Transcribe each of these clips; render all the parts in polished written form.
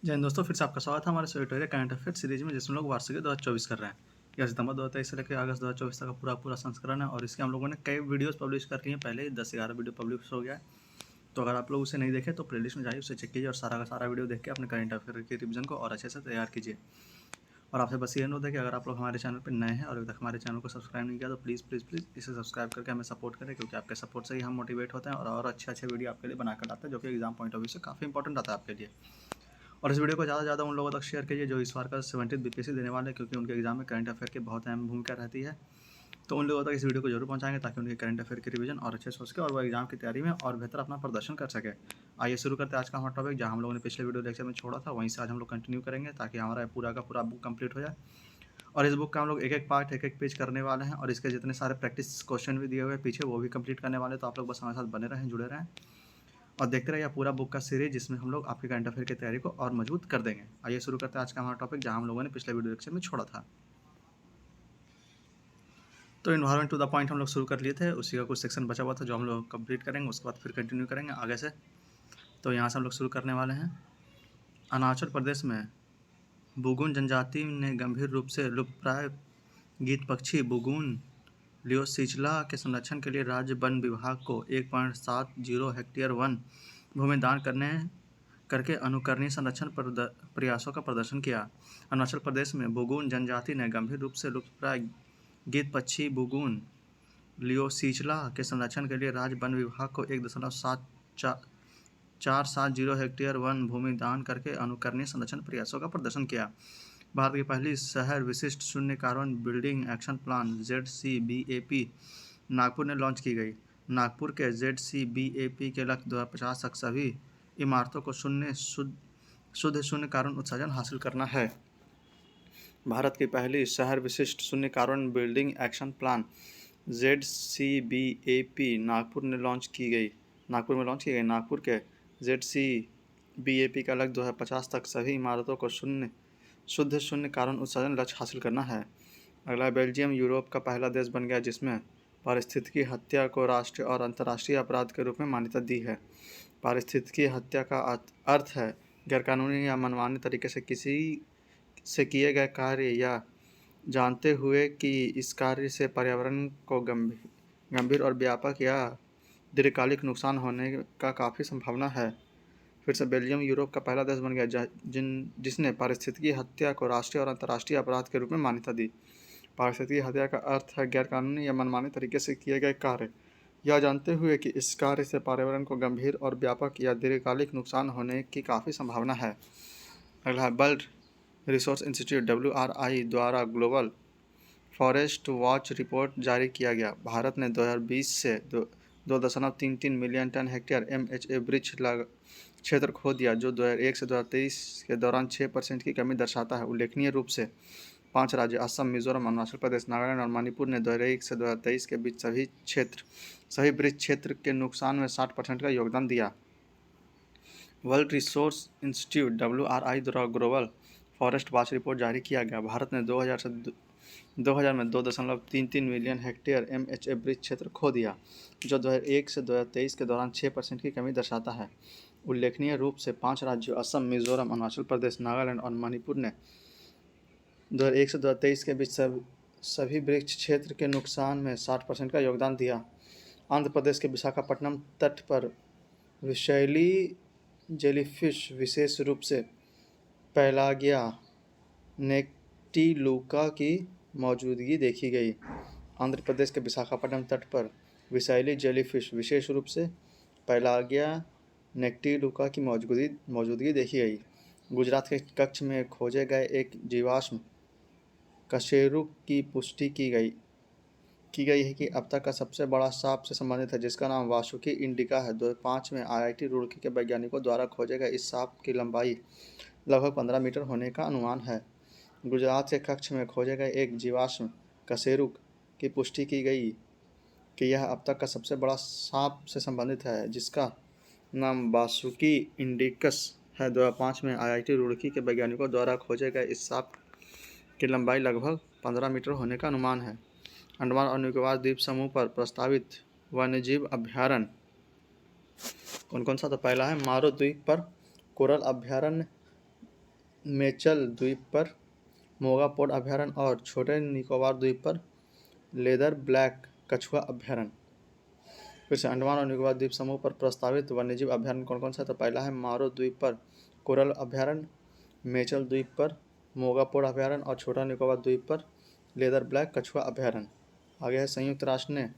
जय हिंद दोस्तों, फिर से आपका स्वागत है हमारे एडिटोरियल करंट अफेयर सीरीज में, जिसमें लोग वार्षिक 2024 कर रहे हैं। यह सितंबर 2023 से लेकर अगस्त 2024 तक का पूरा संस्करण है और इसके हम लोगों ने कई वीडियोस पब्लिश कर ली हैं। पहले 10-11 वीडियो पब्लिश हो गया है। तो अगर आप लोग उसे नहीं देखें तो प्लेलिस्ट में जाइए, उसे चेक कीजिए और सारा का सारा वीडियो देख के अपने करंट अफेयर के रिविजन को और अच्छे से तैयार कीजिए। और आपसे बस ये अनुरोध है कि अगर आप लोग हमारे चैनल पर नए हैं और अभी तक हमारे चैनल को सब्सक्राइब नहीं किया तो प्लीज़ प्लीज़ प्लीज़ इसे सब्सक्राइब करके हमें सपोर्ट करें, क्योंकि आपके सपोर्ट से ही हम मोटिवेट होते हैं और अच्छे वीडियो आपके लिए बनाकर लाते हैं, जो कि एग्जाम पॉइंट ऑफ व्यू से काफ़ी इंपॉर्टेंट आता है आपके लिए। और इस वीडियो को ज़्यादा से ज़्यादा उन लोगों तक शेयर कीजिए जो इस बार का 70th बीपीएससी देने वाले हैं, क्योंकि उनके एग्जाम में करंट अफेयर की बहुत अहम भूमिका रहती है। तो उन लोगों तक इस वीडियो को जरूर पहुंचाएंगे ताकि उनके करंट अफेयर की रिवीजन और अच्छे से हो सके और वो एग्जाम की तैयारी में और बेहतर अपना प्रदर्शन कर सके। आइए शुरू करते हैं आज का हमारा टॉपिक। जहां हम लोगों ने पिछले वीडियो लेक्चर में छोड़ा था वहीं से आज हम लोग कंटिन्यू करेंगे, ताकि हमारा पूरा का पूरा बुक कंप्लीट हो जाए। और इस बुक का हम लोग एक एक पार्ट एक एक पेज करने वाले हैं और इसके जितने सारे प्रैक्टिस क्वेश्चन भी दिए हुए हैं पीछे वो भी कंप्लीट करने वाले हैं। तो आप लोग बस हमारे साथ बने रहें, जुड़े रहें और देखते रहिए पूरा बुक का सीरीज, जिसमें हम लोग आपके करंट अफेयर की तैयारी को और मजबूत कर देंगे। आइए शुरू करते हैं आज का हमारा टॉपिक, जहां हम लोगों ने पिछले वीडियो लेक्चर में छोड़ा था। तो इन्वायरमेंट टू द पॉइंट हम लोग शुरू कर लिए थे, उसी का कुछ सेक्शन बचा हुआ था जो हम लोग कंप्लीट करेंगे, उसके बाद फिर कंटिन्यू करेंगे आगे से। तो यहाँ से हम लोग शुरू करने वाले हैं। अरुणाचल प्रदेश में बुगुन जनजाति ने गंभीर रूप से लुप्तप्राय गीत पक्षी बुगुन लियोसिचला के संरक्षण के लिए राज्य वन विभाग को 1.70 हेक्टेयर वन भूमि दान करके अनुकरणीय संरक्षण प्रयासों का प्रदर्शन किया। अरुणाचल प्रदेश में बुगुन जनजाति ने गंभीर रूप से लुप्तप्राय गीत पक्षी बुगुन लियोसिचला के संरक्षण के लिए राज्य वन विभाग को 1.470 हेक्टेयर वन भूमि दान करके अनुकरणीय संरक्षण प्रयासों का प्रदर्शन किया। भारत की पहली शहर विशिष्ट शून्य carbon building action plan ZCBAP Nagpur ने लॉन्च की गई। नागपुर के ZCBAP के लक्ष्य 2050 तक सभी इमारतों को शुद्ध शून्य कार्बन उत्सर्जन हासिल करना है। भारत की पहली शहर विशिष्ट शून्य carbon building action plan ZCBAP Nagpur में लॉन्च की गई। नागपुर के ZCBAP का लक्ष्य 2050 तक सभी इमारतों को शुद्ध शून्य कार्बन उत्सर्जन लक्ष्य हासिल करना है। अगला, बेल्जियम यूरोप का पहला देश बन गया जिसमें पारिस्थितिकी हत्या को राष्ट्रीय और अंतर्राष्ट्रीय अपराध के रूप में मान्यता दी है। पारिस्थितिकी हत्या का अर्थ है गैरकानूनी या मनमाने तरीके से किसी से किए गए कार्य या जानते हुए कि इस कार्य से पर्यावरण को गंभीर और व्यापक या दीर्घकालिक नुकसान होने का काफ़ी संभावना है। फिर से, बेल्जियम यूरोप का पहला देश बन गया जिसने पारिस्थितिकी हत्या को राष्ट्रीय और अंतर्राष्ट्रीय अपराध के रूप में मान्यता दी। पारिस्थितिकी हत्या का अर्थ है गैरकानूनी या मनमाने तरीके से किए गए कार्य या जानते हुए कि इस कार्य से पर्यावरण को गंभीर और व्यापक या दीर्घकालिक नुकसान होने की काफ़ी संभावना है। अगला है, वर्ल्ड रिसोर्स इंस्टीट्यूट WRI द्वारा ग्लोबल फॉरेस्ट वॉच रिपोर्ट जारी किया गया। भारत ने 2020 से 2.33 मिलियन टन हेक्टेयर MHA वृक्ष क्षेत्र खो दिया, जो 2001 से 2023 के दौरान 6% की कमी दर्शाता है। उल्लेखनीय रूप से 5 राज्य असम, मिजोरम, अरुणाचल प्रदेश, नागालैंड और मणिपुर ने 2001 से 2023 के बीच सभी वृक्ष क्षेत्र के नुकसान में 60% का योगदान दिया। वर्ल्ड रिसोर्स इंस्टीट्यूट WRI द्वारा ग्लोबल फॉरेस्ट वॉच रिपोर्ट जारी किया गया। भारत ने 2000 में 2.33 मिलियन हेक्टेयर MHA वृक्ष क्षेत्र खो दिया, जो 2001 से 2023 के दौरान 6% की कमी दर्शाता है। उल्लेखनीय रूप से 5 राज्यों असम, मिजोरम, अरुणाचल प्रदेश, नागालैंड और मणिपुर ने 2001 से 2023 के बीच सभी वृक्ष क्षेत्र के नुकसान में 60% का योगदान दिया। आंध्र प्रदेश के विशाखापट्टनम तट पर विषैली जेलीफिश, विशेष रूप से पैलागिया नेक्टिलुका की मौजूदगी देखी गई। आंध्र प्रदेश के विशाखापट्टनम तट पर विषैली जेलीफिश, विशेष रूप से पैलागिया नेक्टिलुका की मौजूदगी देखी गई। गुजरात के कच्छ में खोजे गए एक जीवाश्म कशेरुक की पुष्टि की गई है कि अब तक का सबसे बड़ा सांप से संबंधित है, जिसका नाम वासुकी इंडिका है। 2005 में IIT रुड़की के वैज्ञानिकों द्वारा खोजे गए इस सांप की लंबाई लगभग 15 मीटर होने का अनुमान है। गुजरात के कच्छ में खोजे गए एक जीवाश्म कशेरुक की पुष्टि की गई कि यह अब तक का सबसे बड़ा सांप से संबंधित है, जिसका नाम वासुकी इंडिकस है। 2005 में IIT रुड़की के वैज्ञानिकों द्वारा खोजे गए इस सांप की लंबाई लगभग 15 मीटर होने का अनुमान है। अंडमान और निकोबार द्वीप समूह पर प्रस्तावित वन्यजीव अभयारण्य कौन कौन सा? तो पहला है मारो द्वीप पर कोरल अभयारण्य, मेचल द्वीप पर मोगा पोर्ट अभयारण्य और छोटे निकोबार द्वीप पर लेदर ब्लैक कछुआ अभयारण्य। फिर से अंडमान और निकोबार द्वीप समूह पर प्रस्तावित वन्यजीव अभयारण्य कौन कौन सा है? तो पहला है मारो द्वीप पर कोरल अभयारण्य, मेचल द्वीप पर मोगा पोर्ट अभयारण्य और छोटा निकोबार द्वीप पर लेदर ब्लैक कछुआ अभयारण्य। आगे है संयुक्त राष्ट्र ने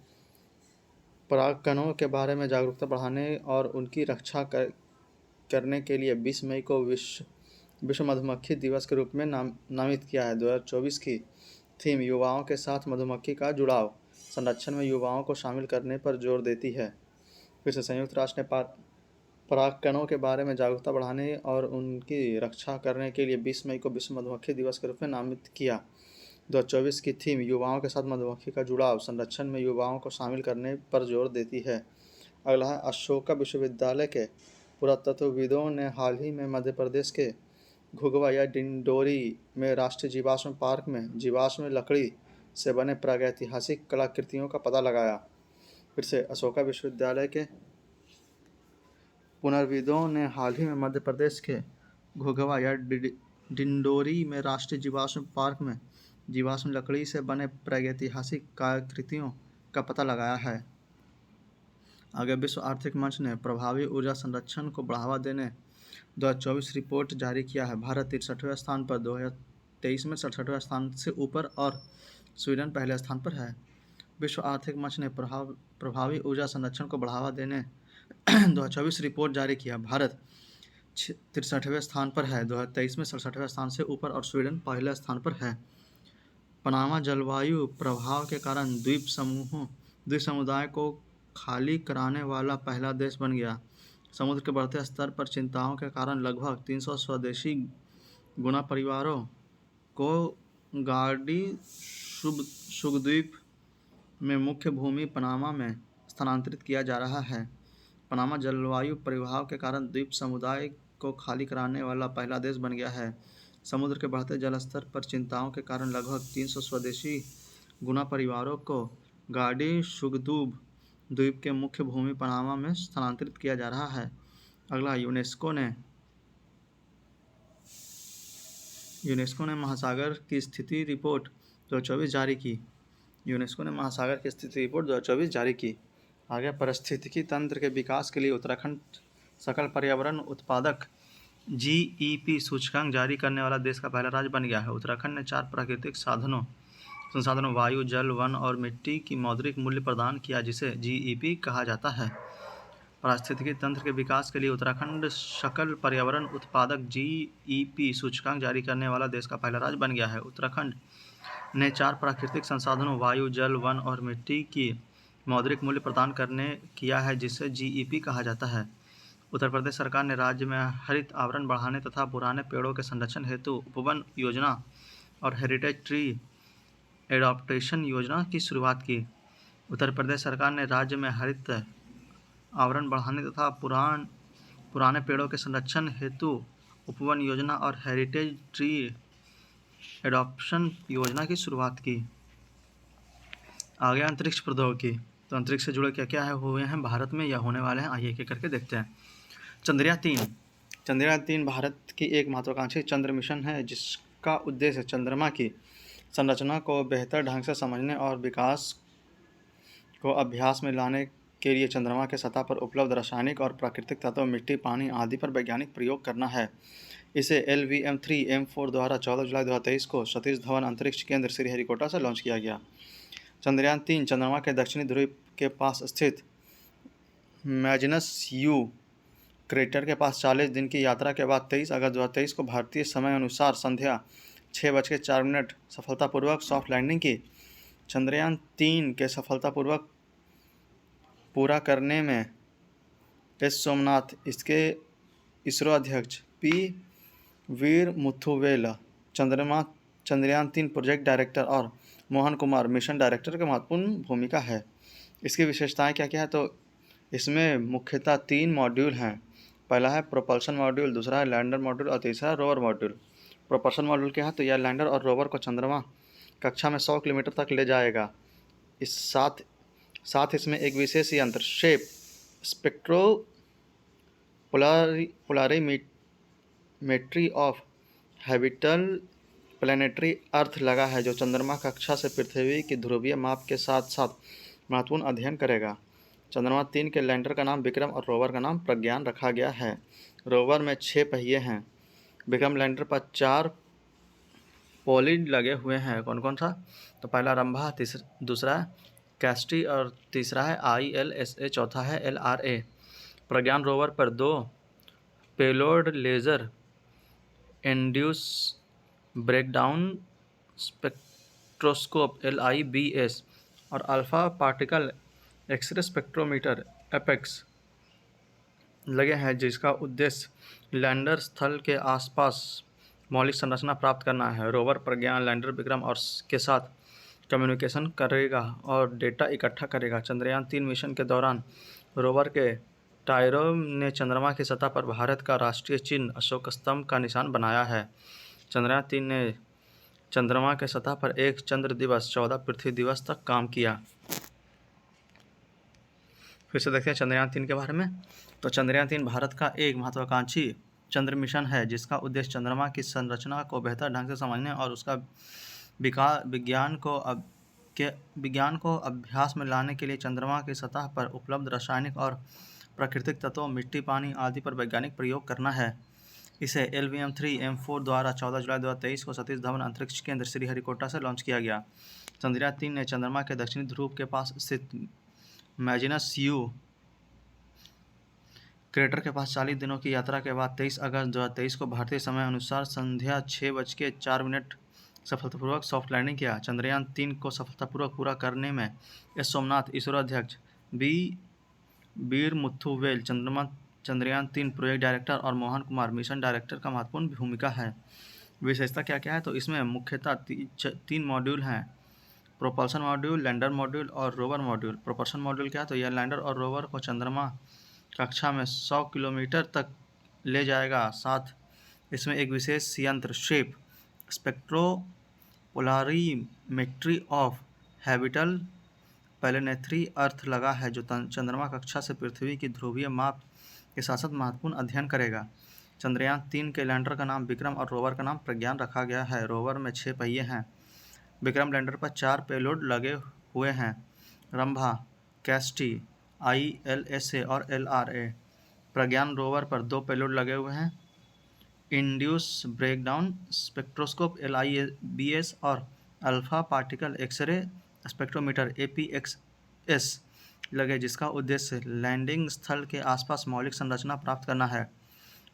परागकणों के बारे में जागरूकता बढ़ाने और उनकी रक्षा करने के लिए 20 मई को विश्व मधुमक्खी दिवस के रूप में नामित किया है। 2024 की थीम युवाओं के साथ मधुमक्खी का जुड़ाव संरक्षण में युवाओं को शामिल करने पर जोर देती है। फिर से संयुक्त राष्ट्र ने परागकणों के बारे में जागरूकता बढ़ाने और उनकी रक्षा करने के लिए 20 मई को विश्व मधुमक्खी दिवस के रूप में नामित किया। 2024 की थीम युवाओं के साथ मधुमक्खी का जुड़ाव संरक्षण में युवाओं को शामिल करने पर जोर देती है। अगला है अशोका विश्वविद्यालय के पुरातत्वविदों ने हाल ही में मध्य प्रदेश के घुघवा या डिंडोरी में राष्ट्रीय जीवाश्म पार्क में जीवाश्म लकड़ी से बने प्रागैतिहासिक कलाकृतियों का पता लगाया। फिर से अशोका विश्वविद्यालय के पुनर्विदों ने हाल ही में मध्य प्रदेश के घुघवा या डिंडोरी में राष्ट्रीय जीवाश्म पार्क में जीवाश्म लकड़ी से बने प्रागैतिहासिक कलाकृतियों का पता लगाया है। आगे विश्व आर्थिक मंच ने प्रभावी ऊर्जा संरक्षण को बढ़ावा देने 2024 रिपोर्ट जारी किया है। भारत 63वें स्थान पर 2023 में 67वें स्थान से ऊपर और स्वीडन पहले स्थान पर है। विश्व आर्थिक मंच ने प्रभावी ऊर्जा संरक्षण को बढ़ावा देने 2024 रिपोर्ट जारी किया। भारत 63वें स्थान पर है, 2023 में 67वें स्थान से ऊपर और स्वीडन पहले स्थान पर है। पनामा जलवायु प्रभाव के कारण द्वीप समुदाय को खाली कराने वाला पहला देश बन गया। समुद्र के बढ़ते स्तर पर चिंताओं के कारण लगभग 300 स्वदेशी गुना परिवारों को गार्डी शुगद्वीप में मुख्य भूमि पनामा में स्थानांतरित किया जा रहा है। पनामा जलवायु प्रभाव के कारण द्वीप समुदाय को खाली कराने वाला पहला देश बन गया है। समुद्र के बढ़ते जलस्तर पर चिंताओं के कारण लगभग 300 स्वदेशी गुना परिवारों को गार्डी शुगद्वीप द्वीप के मुख्य भूमि पनामा में स्थानांतरित किया जा रहा है। अगला यूनेस्को ने महासागर की स्थिति रिपोर्ट 2024 जारी की। यूनेस्को ने महासागर की स्थिति रिपोर्ट 2024 जारी की। आगे पारिस्थितिकी तंत्र के विकास के लिए उत्तराखंड सकल पर्यावरण उत्पादक GEP सूचकांक जारी करने वाला देश का पहला राज्य बन गया है। उत्तराखंड ने 4 प्राकृतिक संसाधनों वायु, जल, वन और मिट्टी की मौद्रिक मूल्य प्रदान किया जिसे GEP कहा जाता है। पारिस्थितिकी तंत्र के विकास के लिए उत्तराखंड सकल पर्यावरण उत्पादक GEP सूचकांक जारी करने वाला देश का पहला राज्य बन गया है। उत्तराखंड ने 4 प्राकृतिक संसाधनों वायु, जल, वन और मिट्टी की मौद्रिक मूल्य प्रदान किया है जिसे GEP कहा जाता है। उत्तर प्रदेश सरकार ने राज्य में हरित आवरण बढ़ाने तथा पुराने पेड़ों के संरक्षण हेतु उपवन योजना और हेरिटेज ट्री एडॉप्टेशन योजना की शुरुआत की। उत्तर प्रदेश सरकार ने राज्य में हरित आवरण बढ़ाने तथा पुराने पेड़ों के संरक्षण हेतु उपवन योजना और हेरिटेज ट्री एडॉप्शन योजना की शुरुआत की। आगे अंतरिक्ष प्रौद्योगिकी। तो अंतरिक्ष से जुड़े क्या क्या हुए हैं भारत में या होने वाले हैं, आइए एक करके देखते हैं। चंद्रयान-3 भारत की एक महत्वाकांक्षी चंद्र मिशन है जिसका उद्देश्य चंद्रमा की संरचना को बेहतर ढंग से समझने और विकास को अभ्यास में लाने के लिए चंद्रमा के सतह पर उपलब्ध रासायनिक और प्राकृतिक तत्वों, मिट्टी, पानी आदि पर वैज्ञानिक प्रयोग करना है। इसे LVM-3M4 द्वारा 14 जुलाई 2023 को सतीश धवन अंतरिक्ष केंद्र श्रीहरिकोटा से लॉन्च किया गया। चंद्रयान-3 चंद्रमा के दक्षिणी ध्रुव के पास स्थित मैग्नस यू क्रेटर के पास 40 दिन की यात्रा के बाद 23 अगस्त 2023 को भारतीय समय अनुसार संध्या 6:04 सफलतापूर्वक सॉफ्ट लैंडिंग की। चंद्रयान-3 के सफलतापूर्वक पूरा करने में एस सोमनाथ, इसके इसरो अध्यक्ष P वीर मुथुवेला, चंद्रयान-3 प्रोजेक्ट डायरेक्टर और मोहन कुमार मिशन डायरेक्टर की महत्वपूर्ण भूमिका है। इसकी विशेषताएं क्या क्या है? तो इसमें मुख्यतः 3 मॉड्यूल हैं। पहला है प्रोपल्शन मॉड्यूल, दूसरा है लैंडर मॉड्यूल और तीसरा है रोवर मॉड्यूल। प्रोपल्शन मॉड्यूल क्या है? तो यह लैंडर और रोवर को चंद्रमा कक्षा में 100 किलोमीटर तक ले जाएगा। इस साथ इसमें एक विशेष यंत्र शेप स्पेक्ट्रोपोलारिमेट्री ऑफ हैबिटल प्लैनेटरी अर्थ लगा है जो चंद्रमा कक्षा से पृथ्वी की ध्रुवीय माप के साथ साथ महत्वपूर्ण अध्ययन करेगा। चंद्रमा 3 के लैंडर का नाम विक्रम और रोवर का नाम प्रज्ञान रखा गया है। रोवर में 6 पहिए हैं। विक्रम लैंडर पर 4 पॉलिड लगे हुए हैं। कौन कौन सा? तो पहला रंभा, दूसरा है कैस्टी और तीसरा है ILSA, चौथा है LRA। प्रज्ञान रोवर पर 2 payload laser induce breakdown spectroscope LIBS और alpha particle X-ray spectrometer apex लगे हैं, जिसका उद्देश्य लैंडर स्थल के आसपास मौलिक संरचना प्राप्त करना है। रोवर प्रज्ञान लैंडर विक्रम और के साथ कम्युनिकेशन करेगा और डेटा इकट्ठा करेगा। चंद्रयान 3 मिशन के दौरान रोवर के टायरों ने चंद्रमा की सतह पर भारत का राष्ट्रीय चिन्ह अशोक स्तंभ का निशान बनाया है। चंद्रयान 3 ने चंद्रमा के सतह पर 1 चंद्र दिवस 14 पृथ्वी दिवस तक काम किया। फिर से देखते हैं चंद्रयान 3 के बारे में। तो चंद्रयान 3 भारत का एक महत्वाकांक्षी चंद्र मिशन है जिसका उद्देश्य चंद्रमा की संरचना को बेहतर ढंग से समझने और उसका विज्ञान को अभ्यास में लाने के लिए चंद्रमा की सतह पर उपलब्ध रासायनिक और प्राकृतिक तत्वों, मिट्टी, पानी आदि पर वैज्ञानिक प्रयोग करना है। इसे LVM-3M4 द्वारा 14 जुलाई 2023 को सतीश धवन अंतरिक्ष केंद्र श्रीहरिकोटा से लॉन्च किया गया। चंद्रयान 3 ने चंद्रमा के दक्षिणी ध्रुव के पास स्थित मैजिनस यू क्रेटर के पास 40 दिनों की यात्रा के बाद 23 अगस्त 2023 को भारतीय समय अनुसार संध्या 6:04 सफलतापूर्वक सॉफ्ट लैंडिंग किया। चंद्रयान 3 को सफलतापूर्वक पूरा करने में एस सोमनाथ, इसरो अध्यक्ष वीर मुथुवेल, चंद्रयान 3 प्रोजेक्ट डायरेक्टर और मोहन कुमार मिशन डायरेक्टर का महत्वपूर्ण भूमिका है। विशेषता क्या क्या है? तो इसमें मुख्यतः 3 मॉड्यूल हैं: प्रोपल्शन मॉड्यूल, लैंडर मॉड्यूल और रोवर मॉड्यूल। प्रोपल्शन मॉड्यूल क्या है? तो यह लैंडर और रोवर को चंद्रमा कक्षा में 100 किलोमीटर तक ले जाएगा। साथ इसमें एक विशेष यंत्र शेप स्पेक्ट्रोपोलारीमेट्री ऑफ हैबिटल प्लैनेटरी अर्थ लगा है जो चंद्रमा कक्षा से पृथ्वी की ध्रुवीय माप के साथ साथ महत्वपूर्ण अध्ययन करेगा। चंद्रयान 3 के लैंडर का नाम विक्रम और रोवर का नाम प्रज्ञान रखा गया है। रोवर में 6 पहिए हैं। विक्रम लैंडर पर 4 पेलोड लगे हुए हैं: रंभा, कैस्टी, ILSA और LRA। प्रज्ञान रोवर पर 2 पेलोड लगे हुए हैं: इंड्यूस ब्रेकडाउन स्पेक्ट्रोस्कोप LIBS और alpha particle X-ray spectrometer APXS लगे, जिसका उद्देश्य लैंडिंग स्थल के आसपास मौलिक संरचना प्राप्त करना है।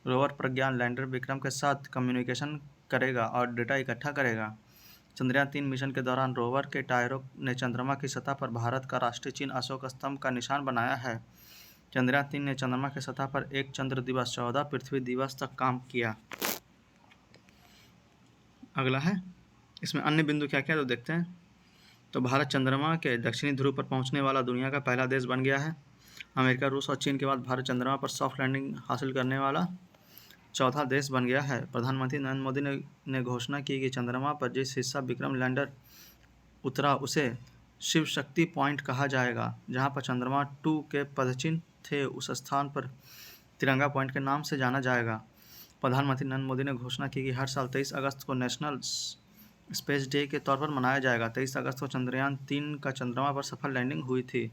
रोवर प्रज्ञान लैंडर विक्रम के साथ कम्युनिकेशन करेगा और डेटा इकट्ठा करेगा। चंद्रयान 3 मिशन के दौरान रोवर के टायरों ने चंद्रमा की सतह पर भारत का राष्ट्रीय चिन्ह अशोक स्तंभ का निशान बनाया है। चंद्रयान 3 ने चंद्रमा की सतह पर 1 चंद्र दिवस 14 पृथ्वी दिवस तक काम किया। अगला है इसमें अन्य बिंदु क्या क्या तो देखते हैं। तो भारत चंद्रमा के दक्षिणी ध्रुव पर पहुंचने वाला दुनिया का पहला देश बन गया है। अमेरिका, रूस और चीन के बाद भारत चंद्रमा पर सॉफ्ट लैंडिंग हासिल करने वाला चौथा देश बन गया है। प्रधानमंत्री नरेंद्र मोदी ने घोषणा की कि चंद्रमा पर जिस हिस्सा विक्रम लैंडर उतरा उसे शिव शक्ति पॉइंट कहा जाएगा। जहां पर चंद्रमा 2 के पदचिन्ह थे उस स्थान पर तिरंगा पॉइंट के नाम से जाना जाएगा। प्रधानमंत्री नरेंद्र मोदी ने घोषणा की कि हर साल 23 अगस्त को नेशनल स्पेस डे के तौर पर मनाया जाएगा। 23 अगस्त को चंद्रयान 3 का चंद्रमा पर सफल लैंडिंग हुई थी।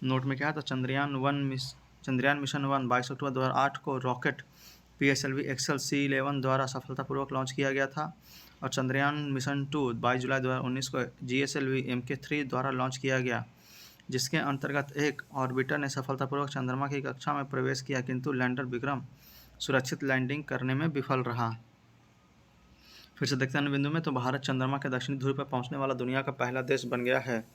नोट में क्या है? तो चंद्रयान मिशन 1 22 अक्टूबर 2008 को रॉकेट PSLV XL C11 द्वारा सफलतापूर्वक लॉन्च किया गया था और चंद्रयान मिशन 2 22 जुलाई 2019 को GSLV MK3 द्वारा लॉन्च किया गया, जिसके अंतर्गत एक ऑर्बिटर ने सफलतापूर्वक चंद्रमा की कक्षा में प्रवेश किया, किंतु लैंडर विक्रम सुरक्षित लैंडिंग करने में विफल रहा। फिर से देखते हैं बिंदु में। तो भारत चंद्रमा के दक्षिणी ध्रुव पर पहुंचने वाला दुनिया का पहला देश बन गया है।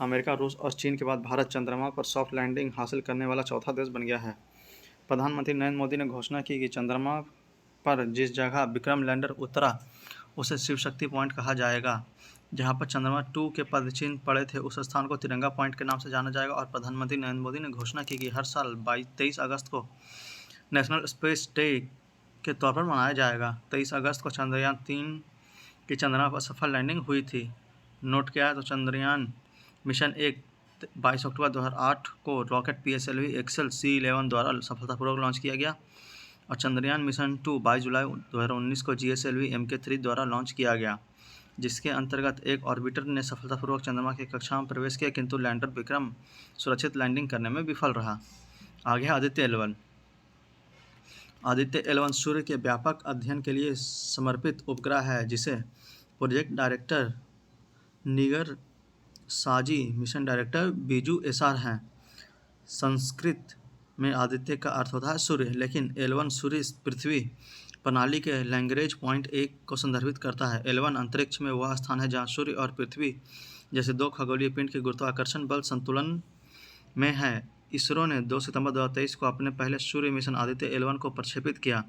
अमेरिका, रूस और चीन के बाद भारत चंद्रमा पर सॉफ्ट लैंडिंग हासिल करने वाला चौथा देश बन गया है। प्रधानमंत्री नरेंद्र मोदी ने घोषणा की कि चंद्रमा पर जिस जगह विक्रम लैंडर उतरा उसे शिव शक्ति पॉइंट कहा जाएगा। जहां पर चंद्रमा 2 के पदचिन्ह पड़े थे उस स्थान को तिरंगा पॉइंट के नाम से जाना जाएगा। और प्रधानमंत्री नरेंद्र मोदी ने घोषणा की कि हर साल 23 अगस्त को नेशनल स्पेस डे के तौर पर मनाया जाएगा। 23 अगस्त को चंद्रयान 3 की चंद्रमा पर सफल लैंडिंग हुई थी। नोट किया है? तो चंद्रयान मिशन 1 22 अक्टूबर 2008 को रॉकेट PSLV XL C11 द्वारा सफलतापूर्वक लॉन्च किया गया और चंद्रयान मिशन 2 22 जुलाई 2019 को GSLV Mk3 द्वारा लॉन्च किया गया, जिसके अंतर्गत एक ऑर्बिटर ने सफलतापूर्वक चंद्रमा की कक्षा में प्रवेश किया, किंतु लैंडर विक्रम सुरक्षित लैंडिंग करने में विफल रहा। आगे आदित्य L1। आदित्य L1 सूर्य के व्यापक अध्ययन के लिए समर्पित उपग्रह है, जिसे प्रोजेक्ट डायरेक्टर निगर साजी, मिशन डायरेक्टर बीजू एसआर हैं। संस्कृत में आदित्य का अर्थ होता है सूर्य, लेकिन L1 सूर्य पृथ्वी प्रणाली के लैग्रेंज पॉइंट 1 को संदर्भित करता है। L1 अंतरिक्ष में वह स्थान है जहां सूर्य और पृथ्वी जैसे दो खगोलीय पिंड के गुरुत्वाकर्षण बल संतुलन में है। इसरो ने 2 सितंबर 2023 को अपने पहले सूर्य मिशन आदित्य L1 को प्रक्षेपित किया।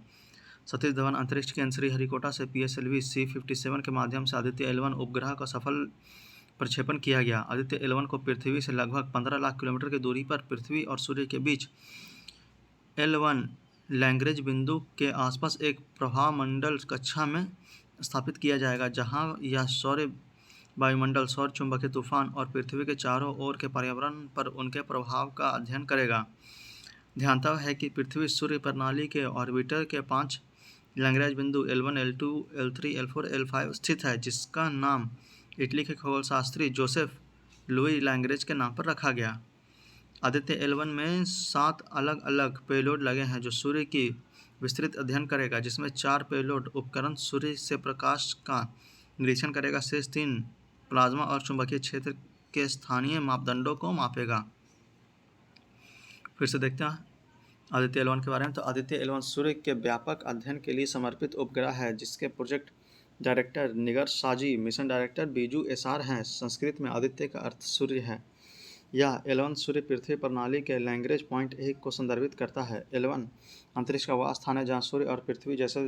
सतीश धवन अंतरिक्ष केंद्र श्रीहरिकोटा से PSLV C57 के माध्यम से आदित्य L1 उपग्रह का सफल प्रक्षेपण किया गया। आदित्य L1 को पृथ्वी से लगभग 15 लाख किलोमीटर की दूरी पर पृथ्वी और सूर्य के बीच L1 लैग्रेंज बिंदु के आसपास एक प्रभामंडल कक्षा में स्थापित किया जाएगा, जहां यह सौर वायुमंडल, सौर चुंबकीय तूफान और पृथ्वी के चारों ओर के पर्यावरण पर उनके प्रभाव का अध्ययन करेगा। ध्यातव्य है कि पृथ्वी सूर्य प्रणाली के ऑर्बिटर के 5 लैग्रेंज बिंदु L1, L2, L3, L4, L5 स्थित है, जिसका नाम इटली के खगोलशास्त्री जोसेफ लुई लैग्रेंज के नाम पर रखा गया। आदित्य L1 में 7 अलग अलग पेलोड लगे हैं जो सूर्य की विस्तृत अध्ययन करेगा, जिसमें 4 पेलोड उपकरण सूर्य से प्रकाश का निरीक्षण करेगा, शेष 3 प्लाज्मा और चुंबकीय क्षेत्र के स्थानीय मापदंडों को मापेगा। फिर से देखते हैं आदित्य L1 के बारे में। तो आदित्य L1 सूर्य के व्यापक अध्ययन के लिए समर्पित उपग्रह है, जिसके प्रोजेक्ट डायरेक्टर निगर साजी, मिशन डायरेक्टर बीजू एसआर हैं। संस्कृत में आदित्य का अर्थ सूर्य है। यह L1 सूर्य पृथ्वी प्रणाली के लैग्रेंज पॉइंट 1 को संदर्भित करता है। L1 अंतरिक्ष का वह स्थान है जहां सूर्य और पृथ्वी जैसे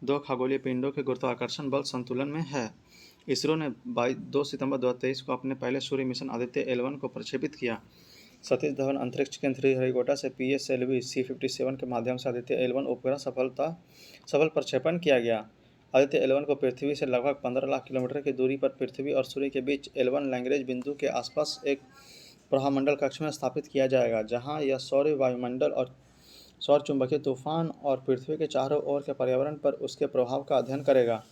दो खगोलीय पिंडों के गुरुत्वाकर्षण बल संतुलन में है। इसरो ने 2 सितंबर 2023 को अपने पहले सूर्य मिशन आदित्य L1 को प्रक्षेपित किया। सतीश धवन अंतरिक्ष केंद्र श्रीहरिकोटा से PSLV C57 के माध्यम से आदित्य L1 उपग्रह सफल प्रक्षेपण किया गया। आदित्य L1 को पृथ्वी से लगभग 15 लाख किलोमीटर की दूरी पर पृथ्वी और सूर्य के बीच L1 लैग्रेंज बिंदु के आसपास एक प्रभामंडल कक्ष में स्थापित किया जाएगा, जहां यह सौर वायुमंडल और सौर चुंबकीय तूफान और पृथ्वी के चारों ओर के पर्यावरण पर उसके प्रभाव का अध्ययन करेगा।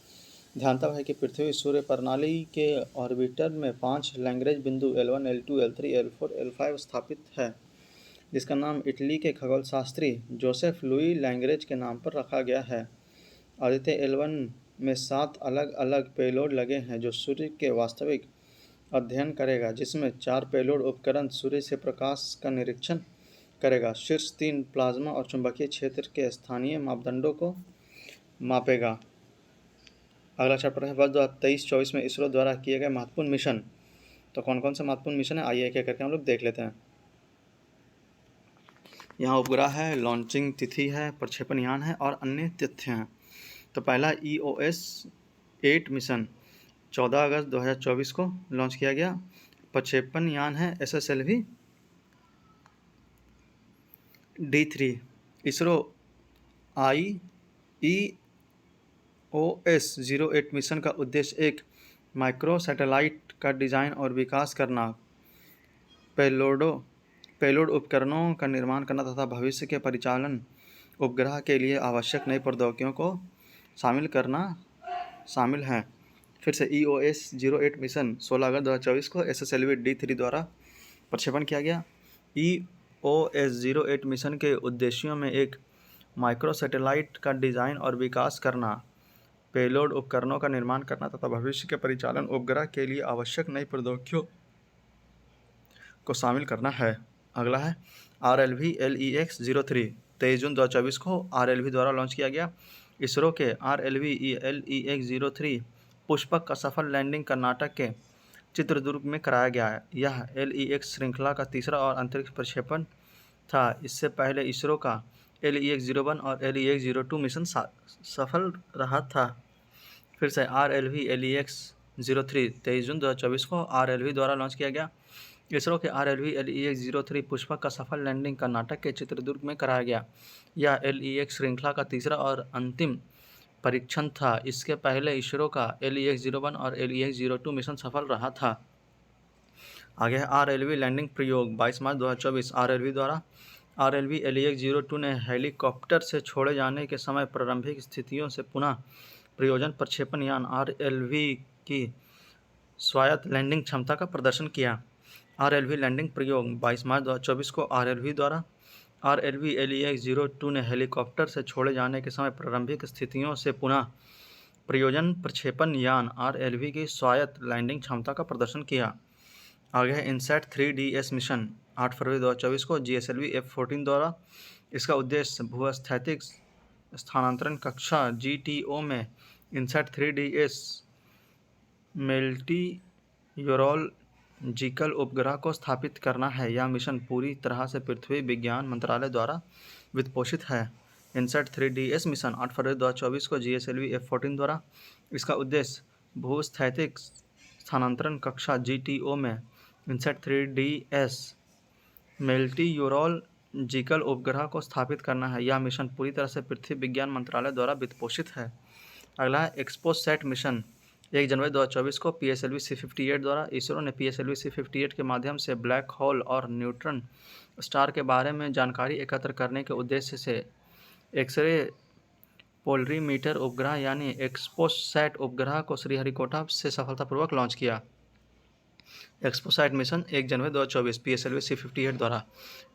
ध्यातव्य है कि पृथ्वी सूर्य प्रणाली के ऑर्बिटर में 5 लैग्रेंज बिंदु L1, L2, L3, L4, L5 स्थापित है, जिसका नाम इटली के खगोलशास्त्री जोसेफ लुई लैग्रेंज के नाम पर रखा गया है। आदित्य L1 में 7 अलग अलग पेलोड लगे हैं जो सूर्य के वास्तविक अध्ययन करेगा, जिसमें 4 पेलोड उपकरण सूर्य से प्रकाश का निरीक्षण करेगा, शीर्ष 3 प्लाज्मा और चुंबकीय क्षेत्र के स्थानीय मापदंडों को मापेगा। अगला चैप्टर है वर्ष 2023-24 में इसरो द्वारा किए गए महत्वपूर्ण मिशन। तो कौन कौन से महत्वपूर्ण मिशन है, आइए एक एक करके हम लोग देख लेते हैं। यहाँ उपग्रह है, लॉन्चिंग तिथि है, प्रक्षेपण यान है और अन्य तथ्य हैं। तो पहला EOS 8 मिशन 14 अगस्त 2024 को लॉन्च किया गया। प्रक्षेपण यान है SSLV D3। ISRO EOS 08 mission का उद्देश्य एक माइक्रो सैटेलाइट का डिज़ाइन और विकास करना, पेलोड उपकरणों का निर्माण करना तथा भविष्य के परिचालन उपग्रह के लिए आवश्यक नई प्रौद्योगिकियों को शामिल है। फिर से EOS 08 मिशन 16 अगस्त 2024 को SSLV D3 द्वारा प्रक्षेपण किया गया। EOS 08 मिशन के उद्देश्यों में एक माइक्रो सैटेलाइट का डिज़ाइन और विकास करना, पेलोड उपकरणों का निर्माण करना तथा भविष्य के परिचालन उपग्रह के लिए आवश्यक नई प्रौद्योगिकियों को शामिल करना है। अगला है RLV LEX 03 23 जून 2024 को RLV द्वारा लॉन्च किया गया। इसरो के RLV LEX 03 पुष्पक का सफल लैंडिंग कर्नाटक के चित्रदुर्ग में कराया गया है। यह LEX श्रृंखला का तीसरा और अंतरिक्ष प्रक्षेपण था। इससे पहले इसरो का LEX 01 और LEX 02 मिशन सफल रहा था। फिर से RLV LEX 03 23 जून 2024 को RLV द्वारा लॉन्च किया गया। इसरो के RLV LEX 03 पुष्पक का सफल लैंडिंग कर्नाटक के चित्रदुर्ग में कराया गया। यह LEX श्रृंखला का तीसरा और अंतिम परीक्षण था। इसके पहले इसरो का LEX 01 और LEX 02 मिशन सफल रहा था। आगे है RLV लैंडिंग प्रयोग 22 मार्च 2024 RLV द्वारा RLV LEX-02 ने हेलीकॉप्टर से छोड़े जाने के समय प्रारंभिक स्थितियों से पुनः प्रयोजन प्रक्षेपण यान RLV की स्वायत्त लैंडिंग क्षमता का प्रदर्शन किया। RLV लैंडिंग प्रयोग 22 मार्च 2024 को RLV LEX-02 ने हेलीकॉप्टर से छोड़े जाने के समय प्रारंभिक स्थितियों से पुनः प्रयोजन प्रक्षेपण यान RLV की स्वायत्त लैंडिंग क्षमता का प्रदर्शन किया। आगे है इनसैट 3DS मिशन 8 फरवरी 2024 को GSLV F-14 द्वारा। इसका उद्देश्य भूस्थैतिक स्थानांतरण कक्षा GTO में इनसैट 3DS मेल्टियोरोलॉजिकल उपग्रह को स्थापित करना है। यह मिशन पूरी तरह से पृथ्वी विज्ञान मंत्रालय द्वारा वित्तपोषित है। इनसैट 3DS मिशन 8 फरवरी 2024 को GSLV F-14 द्वारा। इसका उद्देश्य भूस्थैतिक स्थानांतरण कक्षा GTO में इनसैट 3DS मेल्टियोरोलॉजिकल उपग्रह को स्थापित करना है। यह मिशन पूरी तरह से पृथ्वी विज्ञान मंत्रालय द्वारा वित्तपोषित है। अगला है एक्सपोसैट मिशन 1 जनवरी 2024 को PSLV C-58 द्वारा। इसरो ने PSLV C-58 के माध्यम से ब्लैक होल और न्यूट्रॉन स्टार के बारे में जानकारी एकत्र करने के उद्देश्य से एक्सरे पोलरीमीटर उपग्रह यानी एक्सपोसैट उपग्रह को श्रीहरिकोटा से सफलतापूर्वक लॉन्च किया। एक्सपोसैट मिशन 1 जनवरी 2024 PSLV C-58 द्वारा।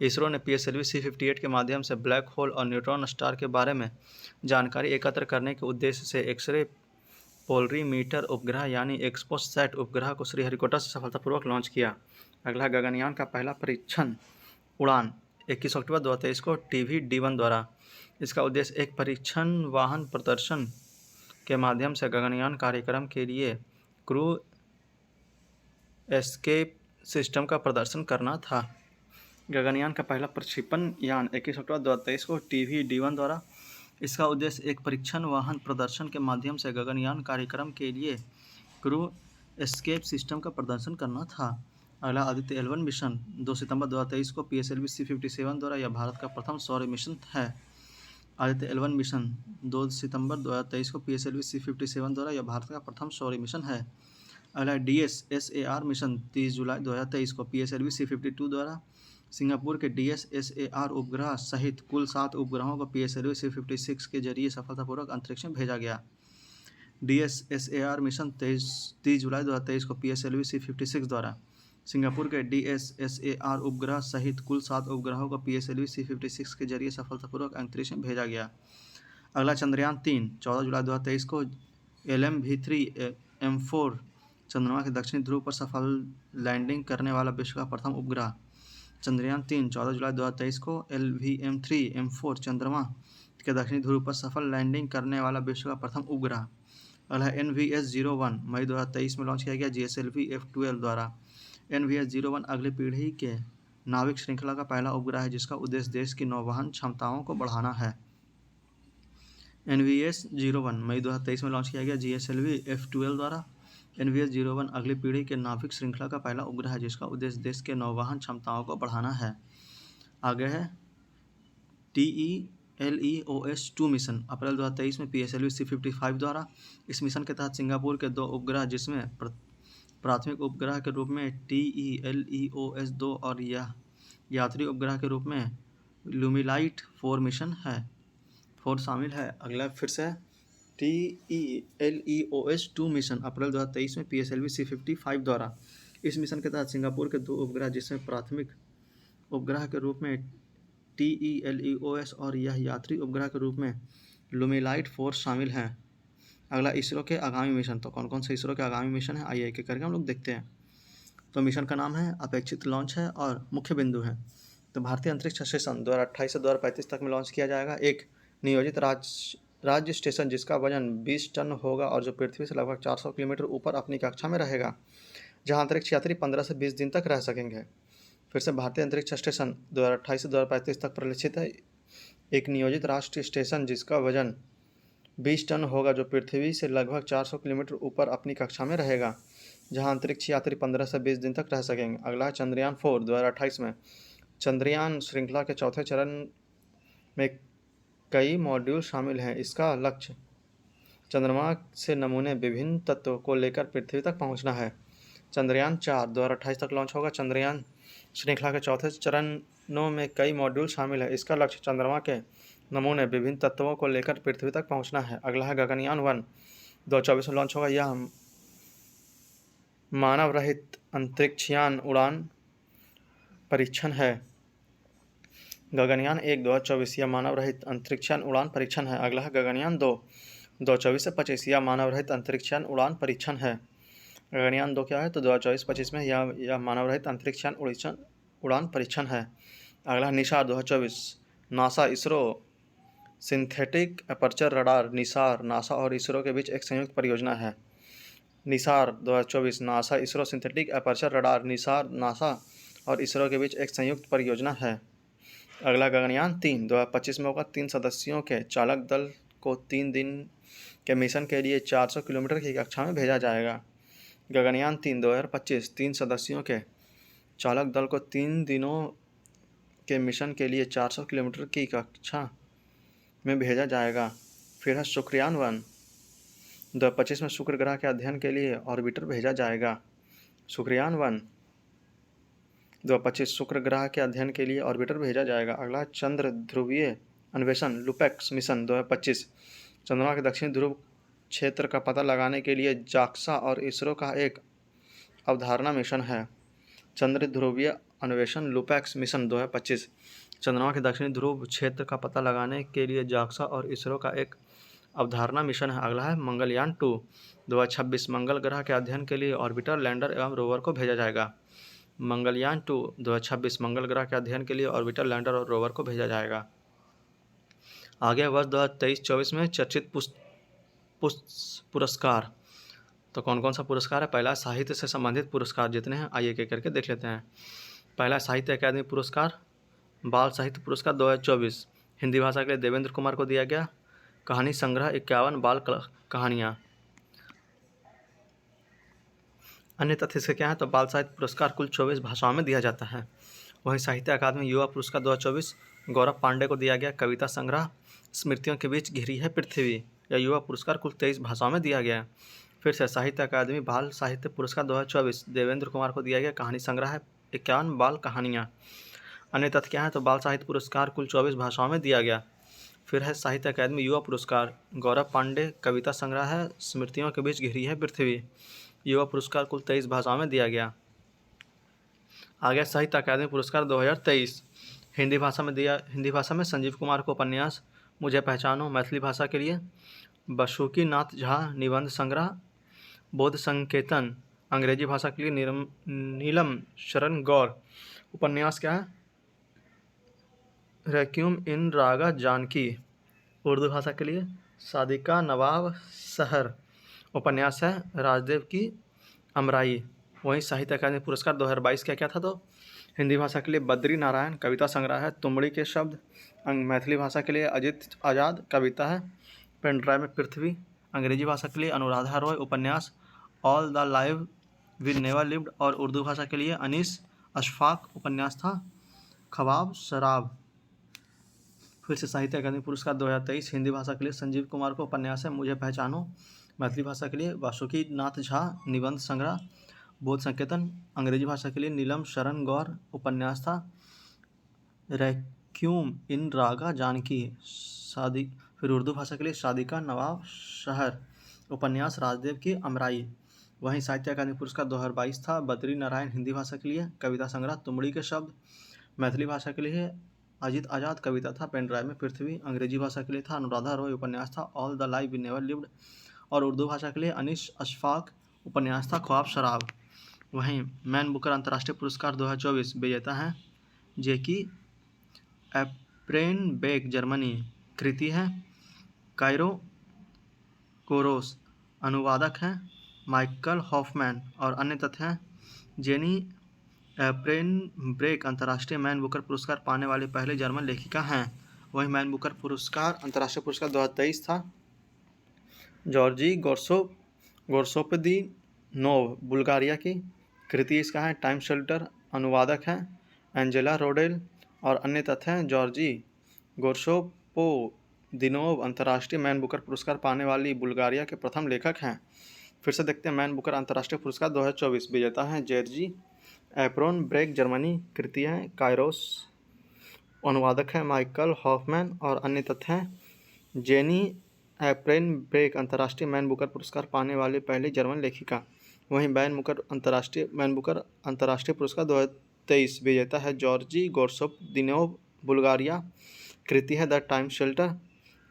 इसरो ने PSLV C-58 के माध्यम से ब्लैक होल और न्यूट्रॉन स्टार के बारे में जानकारी एकत्र करने के उद्देश्य से एक्सरे पोलरीमीटर उपग्रह यानी एक्सपोसैट उपग्रह को श्रीहरिकोटा से सफलतापूर्वक लॉन्च किया। अगला गगनयान का पहला परीक्षण उड़ान 21 अक्टूबर 2023 को TV-D1 द्वारा। इसका उद्देश्य एक परीक्षण वाहन प्रदर्शन के माध्यम से गगनयान कार्यक्रम के लिए क्रू एस्केप सिस्टम का प्रदर्शन करना था। गगनयान का पहला प्रक्षेपण यान 21 अक्टूबर 2023 को TV-D1 द्वारा। इसका उद्देश्य एक परीक्षण वाहन प्रदर्शन के माध्यम से गगनयान कार्यक्रम के लिए क्रू एस्केप सिस्टम का प्रदर्शन करना था। अगला आदित्य L1 मिशन 2 सितंबर 2023 को PSLV C-57 द्वारा। यह भारत का प्रथम सौर मिशन है। आदित्य L1 मिशन 2 सितंबर 2023 को PSLV C-57 द्वारा। यह भारत का प्रथम सौर मिशन है। अगला DSSAR मिशन 30 जुलाई 2023 को PSLV C-52 द्वारा। सिंगापुर के DSSAR उपग्रह सहित कुल 7 उपग्रहों को PSLV C-56 के जरिए सफलतापूर्वक अंतरिक्ष में भेजा गया। DSSAR मिशन 30 जुलाई 2023 को PSLV C-56 द्वारा। सिंगापुर के DSSAR उपग्रह सहित कुल 7 उपग्रहों को PSLV C-56 के जरिए सफलतापूर्वक अंतरिक्ष में भेजा गया। अगला चंद्रयान 3 14 जुलाई 2023 को LMV3M4 चंद्रमा के दक्षिणी ध्रुव पर सफल लैंडिंग करने वाला विश्व का प्रथम उपग्रह। चंद्रयान 3 14 जुलाई 2023 को LVM3M4 चंद्रमा के दक्षिणी ध्रुव पर सफल लैंडिंग करने वाला विश्व का प्रथम उपग्रह। अगला NVS-01 मई 2023 में लॉन्च किया गया GSLV F-12 द्वारा। NVS-01 अगली पीढ़ी के नाविक श्रृंखला का पहला उपग्रह है जिसका उद्देश्य देश की नौवहन क्षमताओं को बढ़ाना है। NVS-01 मई 2023 में लॉन्च किया गया GSLV F-12 द्वारा। NVS-01 अगली पीढ़ी के नाविक श्रृंखला का पहला उपग्रह है जिसका उद्देश्य देश के नौवहन क्षमताओं को बढ़ाना है। आगे है TELEOS-2 मिशन अप्रैल 2023 में PSLV C-55 द्वारा। इस मिशन के तहत सिंगापुर के 2 उपग्रह जिसमें प्राथमिक उपग्रह के रूप में TELEOS-2 और यह यात्री उपग्रह के रूप में लुमिलाइट 4 मिशन है 4 शामिल है। अगला फिर से TELEOS-2 मिशन अप्रैल 2023 में PSLV C-55 द्वारा। इस मिशन के तहत सिंगापुर के 2 उपग्रह जिसमें प्राथमिक उपग्रह के रूप में TELEOS और यह यात्री उपग्रह के रूप में लुमिलाइट 4 शामिल हैं। अगला इसरो के आगामी मिशन। तो कौन कौन से इसरो के आगामी मिशन है आइए एक एक करके हम लोग देखते हैं। तो मिशन का नाम है, अपेक्षित लॉन्च है और मुख्य बिंदु है। तो भारतीय अंतरिक्ष स्टेशन 2028 से 2035 तक में लॉन्च किया जाएगा एक नियोजित राज्य स्टेशन जिसका वजन 20 टन होगा और जो पृथ्वी से लगभग 400 किलोमीटर ऊपर अपनी कक्षा में रहेगा, जहां अंतरिक्ष यात्री 15 से 20 दिन तक रह सकेंगे। फिर से भारतीय अंतरिक्ष स्टेशन 2028 से 2035 तक परिलक्षित है एक नियोजित राष्ट्रीय स्टेशन जिसका वजन 20 टन होगा जो पृथ्वी से लगभग 400 किलोमीटर ऊपर अपनी कक्षा में रहेगा, जहां अंतरिक्ष यात्री 15 से 20 दिन तक रह सकेंगे। अगला है चंद्रयान 4 2028 में चंद्रयान श्रृंखला के चौथे चरण में कई मॉड्यूल शामिल हैं। इसका लक्ष्य चंद्रमा से नमूने विभिन्न तत्वों को लेकर पृथ्वी तक पहुंचना है। चंद्रयान 4 2028 तक लॉन्च होगा। चंद्रयान श्रृंखला के चौथे चरण 9 में कई मॉड्यूल शामिल है। इसका लक्ष्य चंद्रमा के नमूने विभिन्न तत्वों को लेकर पृथ्वी तक पहुंचना है। अगला है गगनयान 1, 2024 में लॉन्च होगा। यह मानव रहित अंतरिक्षयान उड़ान परीक्षण है। गगनयान 1, 2024 यह मानव रहित अंतरिक्षयान उड़ान परीक्षण है। अगला है गगनयान 2, 2024 से 25 यह मानव रहित अंतरिक्षयान उड़ान परीक्षण है। गगनयान 2 क्या है? तो 2024-25 में यह मानव रहित अंतरिक्षयान उड़ान परीक्षण है। अगला है Nisar 2024, NASA ISRO synthetic aperture radar. Nisar NASA और इसरो के बीच एक संयुक्त परियोजना है। Nisar 2024 NASA ISRO synthetic aperture radar. Nisar NASA और इसरो के बीच एक संयुक्त परियोजना है। अगला गगनयान 3, 2025 में होगा। 3 सदस्यों के चालक दल को 3 दिन के मिशन के लिए 400 किलोमीटर की कक्षा में भेजा जाएगा। गगनयान 3, 2025 3 सदस्यों के चालक दल को 3 दिनों के मिशन के लिए 400 किलोमीटर की कक्षा में भेजा जाएगा। फिर है शुक्रयान 1, 2025 में शुक्र ग्रह के अध्ययन के लिए ऑर्बिटर भेजा जाएगा। शुक्रयान 1, 2025 शुक्र ग्रह के अध्ययन के लिए ऑर्बिटर भेजा जाएगा। अगला चंद्र ध्रुवीय अन्वेषण लुपेक्स मिशन 2025 चंद्रमा के दक्षिणी ध्रुव क्षेत्र का पता लगाने के लिए जाक्सा और इसरो का एक अवधारणा मिशन है। चंद्र ध्रुवीय अन्वेषण लुपेक्स मिशन 2025 चंद्रमा के दक्षिणी ध्रुव क्षेत्र का पता लगाने के लिए जाक्सा और इसरो का एक अवधारणा मिशन है। अगला है मंगलयान 2, 2026 मंगल ग्रह के अध्ययन के लिए ऑर्बिटर, लैंडर एवं रोवर को भेजा जाएगा। मंगलयान 2, 2026 मंगल ग्रह के अध्ययन के लिए ऑर्बिटर, लैंडर और रोवर को भेजा जाएगा। आगे वर्ष 2023-24 में चर्चित पुरस्कार। तो कौन कौन सा पुरस्कार है? पहला साहित्य से संबंधित पुरस्कार जितने हैं आइए एक करके देख लेते हैं। पहला साहित्य अकादमी पुरस्कार, बाल साहित्य पुरस्कार 2024 हिंदी भाषा के लिए देवेंद्र कुमार को दिया गया। कहानी संग्रह 51 बाल कहानियाँ। अन्य तथ्य इसके क्या है? तो बाल साहित्य पुरस्कार कुल 24 भाषाओं में दिया जाता है। वहीं साहित्य अकादमी युवा पुरस्कार 2024 गौरव पांडे को दिया गया। कविता संग्रह स्मृतियों के बीच घिरी है पृथ्वी, यह युवा पुरस्कार कुल 23 भाषाओं में दिया गया। फिर से साहित्य अकादमी बाल साहित्य पुरस्कार 2024 देवेंद्र कुमार को दिया गया। कहानी संग्रह है 51 बाल कहानियाँ। अन्य तथ्य क्या है? तो बाल साहित्य पुरस्कार कुल 24 भाषाओं में दिया गया। फिर है साहित्य अकादमी युवा पुरस्कार गौरव पांडे, कविता संग्रह है स्मृतियों के बीच घिरी है पृथ्वी, युवा पुरस्कार कुल 23 भाषाओं में दिया गया। आगे साहित्य अकादमी पुरस्कार 2023 हिंदी भाषा में संजीव कुमार को उपन्यास मुझे पहचानो मैथिली भाषा के लिए, बसुकी नाथ झा निबंध संग्रह बोध संकेतन अंग्रेजी भाषा के लिए, नीलम शरण गौर उपन्यास क्या है? रेक्यूम इन रागा जानकी उर्दू भाषा के लिए, सादिका नवाब शहर उपन्यास है राजदेव की अमराई। वहीं साहित्य अकादमी पुरस्कार 2022 क्या था? तो हिंदी भाषा के लिए बद्री नारायण कविता संग्रह है तुमड़ी के शब्द, मैथिली भाषा के लिए अजित आज़ाद कविता है पेन ड्राइव में पृथ्वी, अंग्रेजी भाषा के लिए अनुराधा रॉय उपन्यास all the live we never lived, और उर्दू भाषा के लिए अनीस अशफाक उपन्यास था ख्वाब शराब। फिर से साहित्य अकादमी पुरस्कार 2023 हिंदी भाषा के लिए संजीव कुमार को उपन्यास है मुझे पहचानो, मैथिली भाषा के लिए वासुकी नाथ झा निबंध संग्रह बोध संकेतन, अंग्रेजी भाषा के लिए नीलम शरण गौर उपन्यास था रेक्यूम इन रागा जानकी शादी। फिर उर्दू भाषा के लिए सादिका नवाब शहर उपन्यास राजदेव की अमराई। वहीं साहित्य अकादमी पुरस्कार 2022 था बद्री नारायण हिंदी भाषा के लिए कविता संग्रह तुमड़ी के शब्द, मैथिली भाषा के लिए अजित आज़ाद कविता था पेन ड्राइव में पृथ्वी, अंग्रेजी भाषा के लिए था अनुराधा रॉय उपन्यास था all the live we never lived, और उर्दू भाषा के लिए अनीस अशफाक उपन्यास था ख्वाब शराब। वहीं मैन बुकर अंतर्राष्ट्रीय पुरस्कार 2024 विजेता हैं जेकी एप्रेनबेक जर्मनी, कृति है कायरो कोरोस, अनुवादक हैं माइकल हॉफमैन, और अन्य तथ्य हैं जेनी एप्रेनब्रेक अंतर्राष्ट्रीय मैन बुकर पुरस्कार पाने वाली पहले जर्मन लेखिका हैं। वहीं मैन बुकर पुरस्कार अंतर्राष्ट्रीय पुरस्कार 2023 था जॉर्जी गोर्सोपदीनोव बुल्गारिया की, कृति इसका है टाइम शेल्टर, अनुवादक हैं एंजेला रोडेल, और अन्य तथ्य हैं जॉर्जी गोर्सोपोदिनोव अंतर्राष्ट्रीय मैन बुकर पुरस्कार पाने वाली बुल्गारिया के प्रथम लेखक हैं। फिर से देखते हैं मैन बुकर अंतर्राष्ट्रीय पुरस्कार 2024 विजेता हैं जेर्जी एप्रोन ब्रेक जर्मनी, कृति हैं कायरोस अनुवादक हैं माइकल हॉफमैन और अन्य तथ्य हैं जेनी एप्रेनब्रेक अंतर्राष्ट्रीय मैन बुकर पुरस्कार पाने वाली पहली जर्मन लेखिका। वहीं मैन बुकर अंतर्राष्ट्रीय पुरस्कार 2023 विजेता है जॉर्जी गोर्सोप-दिनोव बुल्गारिया। कृति है द टाइम शेल्टर।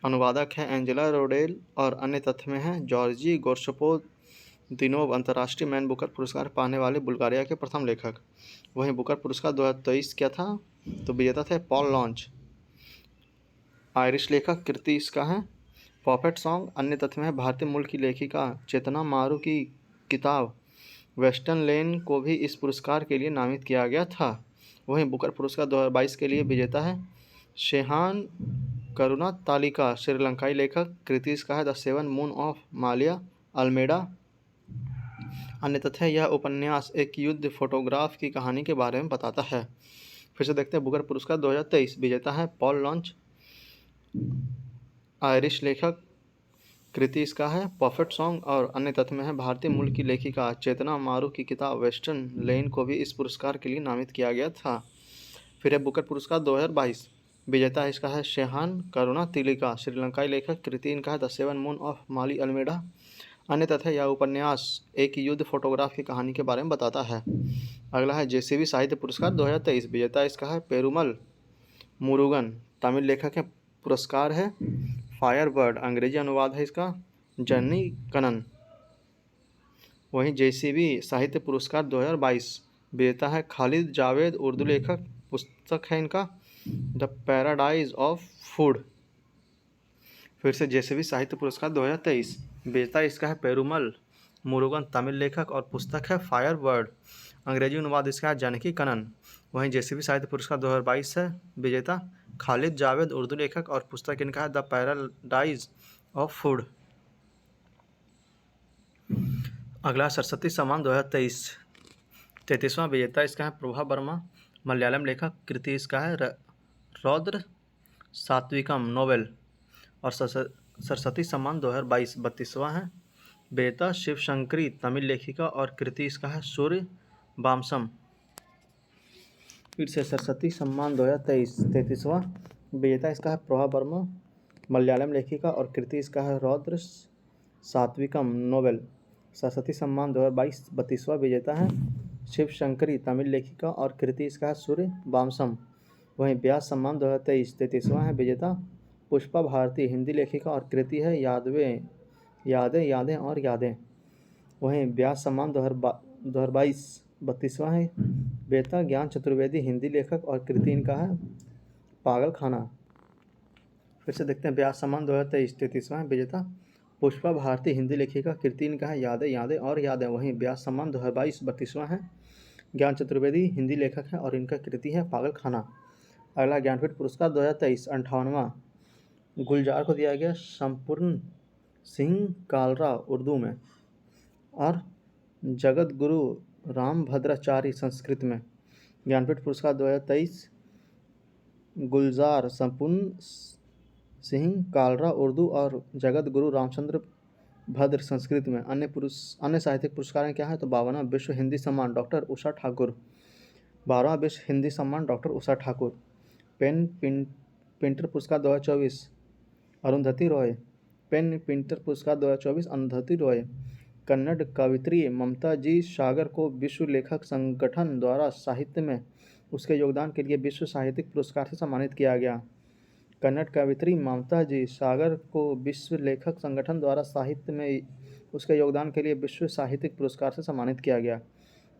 अनुवादक हैं एंजेला रोडेल और अन्य तथ्य में हैं जॉर्जी गोर्सोप-दिनोव अंतर्राष्ट्रीय मैन बुकर पुरस्कार पाने वाले बुल्गारिया के प्रथम लेखक। वहीं बुकर पुरस्कार 2023 क्या था तो विजेता थे पॉल लॉन्च, आयरिश लेखक। कृति इसका है पॉपेट सॉन्ग। अन्य तथ्य में है भारतीय मूल की लेखिका चेतना मारू की किताब वेस्टर्न लेन को भी इस पुरस्कार के लिए नामित किया गया था। वहीं बुकर पुरस्कार 2022 के लिए विजेता है शेहान करुणातालिका, श्रीलंकाई लेखक। कृति इसका है the seven moon of Maalia Almeida. अन्य तथ्य यह उपन्यास एक युद्ध फोटोग्राफ की कहानी के बारे में बताता है। फिर से देखते हैं बुकर पुरस्कार 2023 विजेता है पॉल लॉन्च, आयरिश लेखक। कृति इसका है परफेक्ट सॉन्ग और अन्य तथ्य में है भारतीय मूल की लेखिका चेतना मारू की किताब वेस्टर्न लेन को भी इस पुरस्कार के लिए नामित किया गया था। फिर है बुकर पुरस्कार 2022 विजेता इसका है शेहान करुणातिलका, श्रीलंकाई लेखक। कृति इनका है the seven moon of Maali Almeida. अन्य तथ्य यह उपन्यास एक युद्ध फोटोग्राफ की कहानी के बारे में बताता है। अगला है जेसीबी साहित्य पुरस्कार 2023 विजेता इसका है पेरुमल मुरुगन, तमिल लेखक है। पुरस्कार है फायरबर्ड, अंग्रेजी अनुवाद है इसका जर्नी कनन। वहीं जेसीबी साहित्य पुरस्कार 2022 विजेता है खालिद जावेद, उर्दू लेखक। पुस्तक है इनका द पैराडाइज ऑफ फूड। फिर से जेसीबी साहित्य पुरस्कार 2023 विजेता इसका है पेरुमल मुरुगन, तमिल लेखक और पुस्तक है फायरबर्ड, अंग्रेजी अनुवाद इसका है जानकी कनन। वहीं जेसीबी साहित्य पुरस्कार 2022 है विजेता खालिद जावेद, उर्दू लेखक और पुस्तक इनका है द पैराडाइज ऑफ फूड। अगला सरस्वती सम्मान 2023 33वां विजेता इसका है प्रभा वर्मा, मलयालम लेखक। कृति इसका है रौद्र सात्विकम नोवेल। और सरस्वती सम्मान 2022 32वां है विजेता शिवशंकरी, तमिल लेखिका और कृति इसका है सूर्य वामसम। फिर से सरस्वती सम्मान 2023 33वां विजेता इसका है प्रभा वर्मा, मलयालम लेखिका और कृति इसका है रौद्र सात्विकम नोवेल। सरस्वती सम्मान 2022 32वां विजेता है शिवशंकरी, तमिल लेखिका और कृति इसका है सूर्य वामसम। वहीं व्यास सम्मान 2023 33वां है विजेता पुष्पा भारती, हिंदी लेखिका और कृति है यादें यादें और यादें। वहीं व्यास सम्मान 2022 32वां है विजेता ज्ञान चतुर्वेदी, हिंदी लेखक और कृति इनका है पागल खाना। फिर से देखते हैं व्यास सम्मान 2023 33वां है विजेता पुष्पा भारती, हिंदी लेखिका। कृति इनका है यादें यादें और यादें। वहीं व्यास सम्मान 2022 32वां है ज्ञान चतुर्वेदी, हिंदी लेखक है और इनका कृति है पागल खाना। अगला ज्ञानपीठ पुरस्कार 2023 58वां गुलजार को दिया गया, संपूर्ण सिंह कालरा उर्दू में और जगत गुरु रामभद्राचारी संस्कृत में। ज्ञानपीठ पुरस्कार 2023 गुलजार, संपूर्ण सिंह कालरा उर्दू और जगत गुरु रामचंद्र भद्र संस्कृत में। अन्य साहित्यिक पुरस्कार क्या है तो 52वां विश्व हिंदी सम्मान डॉक्टर उषा ठाकुर, 12वां विश्व हिंदी सम्मान doctor Usha Thakur. Pen printer पुरस्कार 2024 अरुंधति रॉय, पेन प्रिंटर पुरस्कार 2024 अरुंधति रॉय। कन्नड़ कवयित्री ममता जी सागर को विश्व लेखक संगठन द्वारा साहित्य में उसके योगदान के लिए विश्व साहित्यिक पुरस्कार से सम्मानित किया गया। कन्नड़ कवयित्री ममता जी सागर को विश्व लेखक संगठन द्वारा साहित्य में उसके योगदान के लिए विश्व साहित्यिक पुरस्कार से सम्मानित किया गया।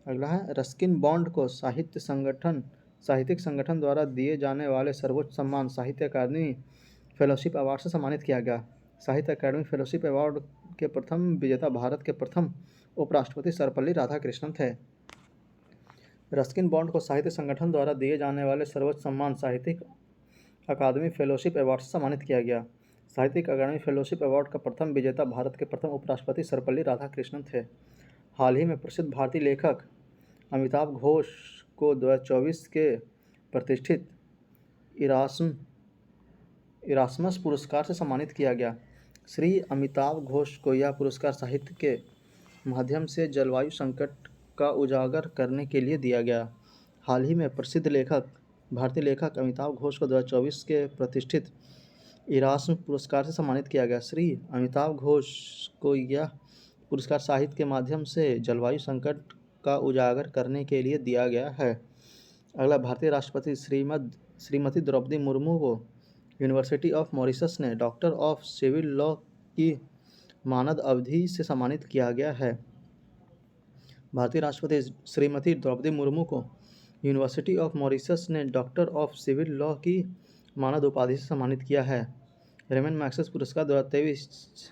अगला है रस्किन बॉन्ड को साहित्यिक संगठन द्वारा दिए जाने वाले सर्वोच्च सम्मान साहित्य अकादमी फेलोशिप अवार्ड से सम्मानित किया गया। साहित्य अकादमी फेलोशिप अवार्ड के प्रथम विजेता भारत के प्रथम उपराष्ट्रपति सर्वपल्ली राधाकृष्णन थे। रस्किन बॉन्ड को साहित्य संगठन द्वारा दिए जाने वाले सर्वोच्च सम्मान साहित्यिक अकादमी फेलोशिप अवार्ड से सम्मानित किया गया। साहित्यिक अकादमी फेलोशिप अवार्ड का प्रथम विजेता भारत के प्रथम उपराष्ट्रपति सर्वपल्ली राधाकृष्णन थे। हाल ही में प्रसिद्ध भारतीय लेखक अमिताभ घोष को 2024 के प्रतिष्ठित इरास्मस पुरस्कार से सम्मानित किया गया। श्री अमिताभ घोष को यह पुरस्कार साहित्य के माध्यम से जलवायु संकट का उजागर करने के लिए दिया गया। हाल ही में प्रसिद्ध लेखक भारतीय लेखक अमिताभ घोष को 2024 के प्रतिष्ठित इरास्म पुरस्कार से सम्मानित किया गया। श्री अमिताभ घोष को यह पुरस्कार साहित्य के माध्यम से जलवायु संकट का उजागर करने के लिए दिया गया है। अगला, भारतीय राष्ट्रपति श्रीमती द्रौपदी मुर्मू को यूनिवर्सिटी ऑफ मॉरिशस ने डॉक्टर ऑफ सिविल लॉ की मानद अवधि से सम्मानित किया गया है। भारतीय राष्ट्रपति श्रीमती द्रौपदी मुर्मू को यूनिवर्सिटी ऑफ मॉरिशस ने डॉक्टर ऑफ सिविल लॉ की मानद उपाधि से सम्मानित किया है। रेमन मैग्सेसे पुरस्कार 2023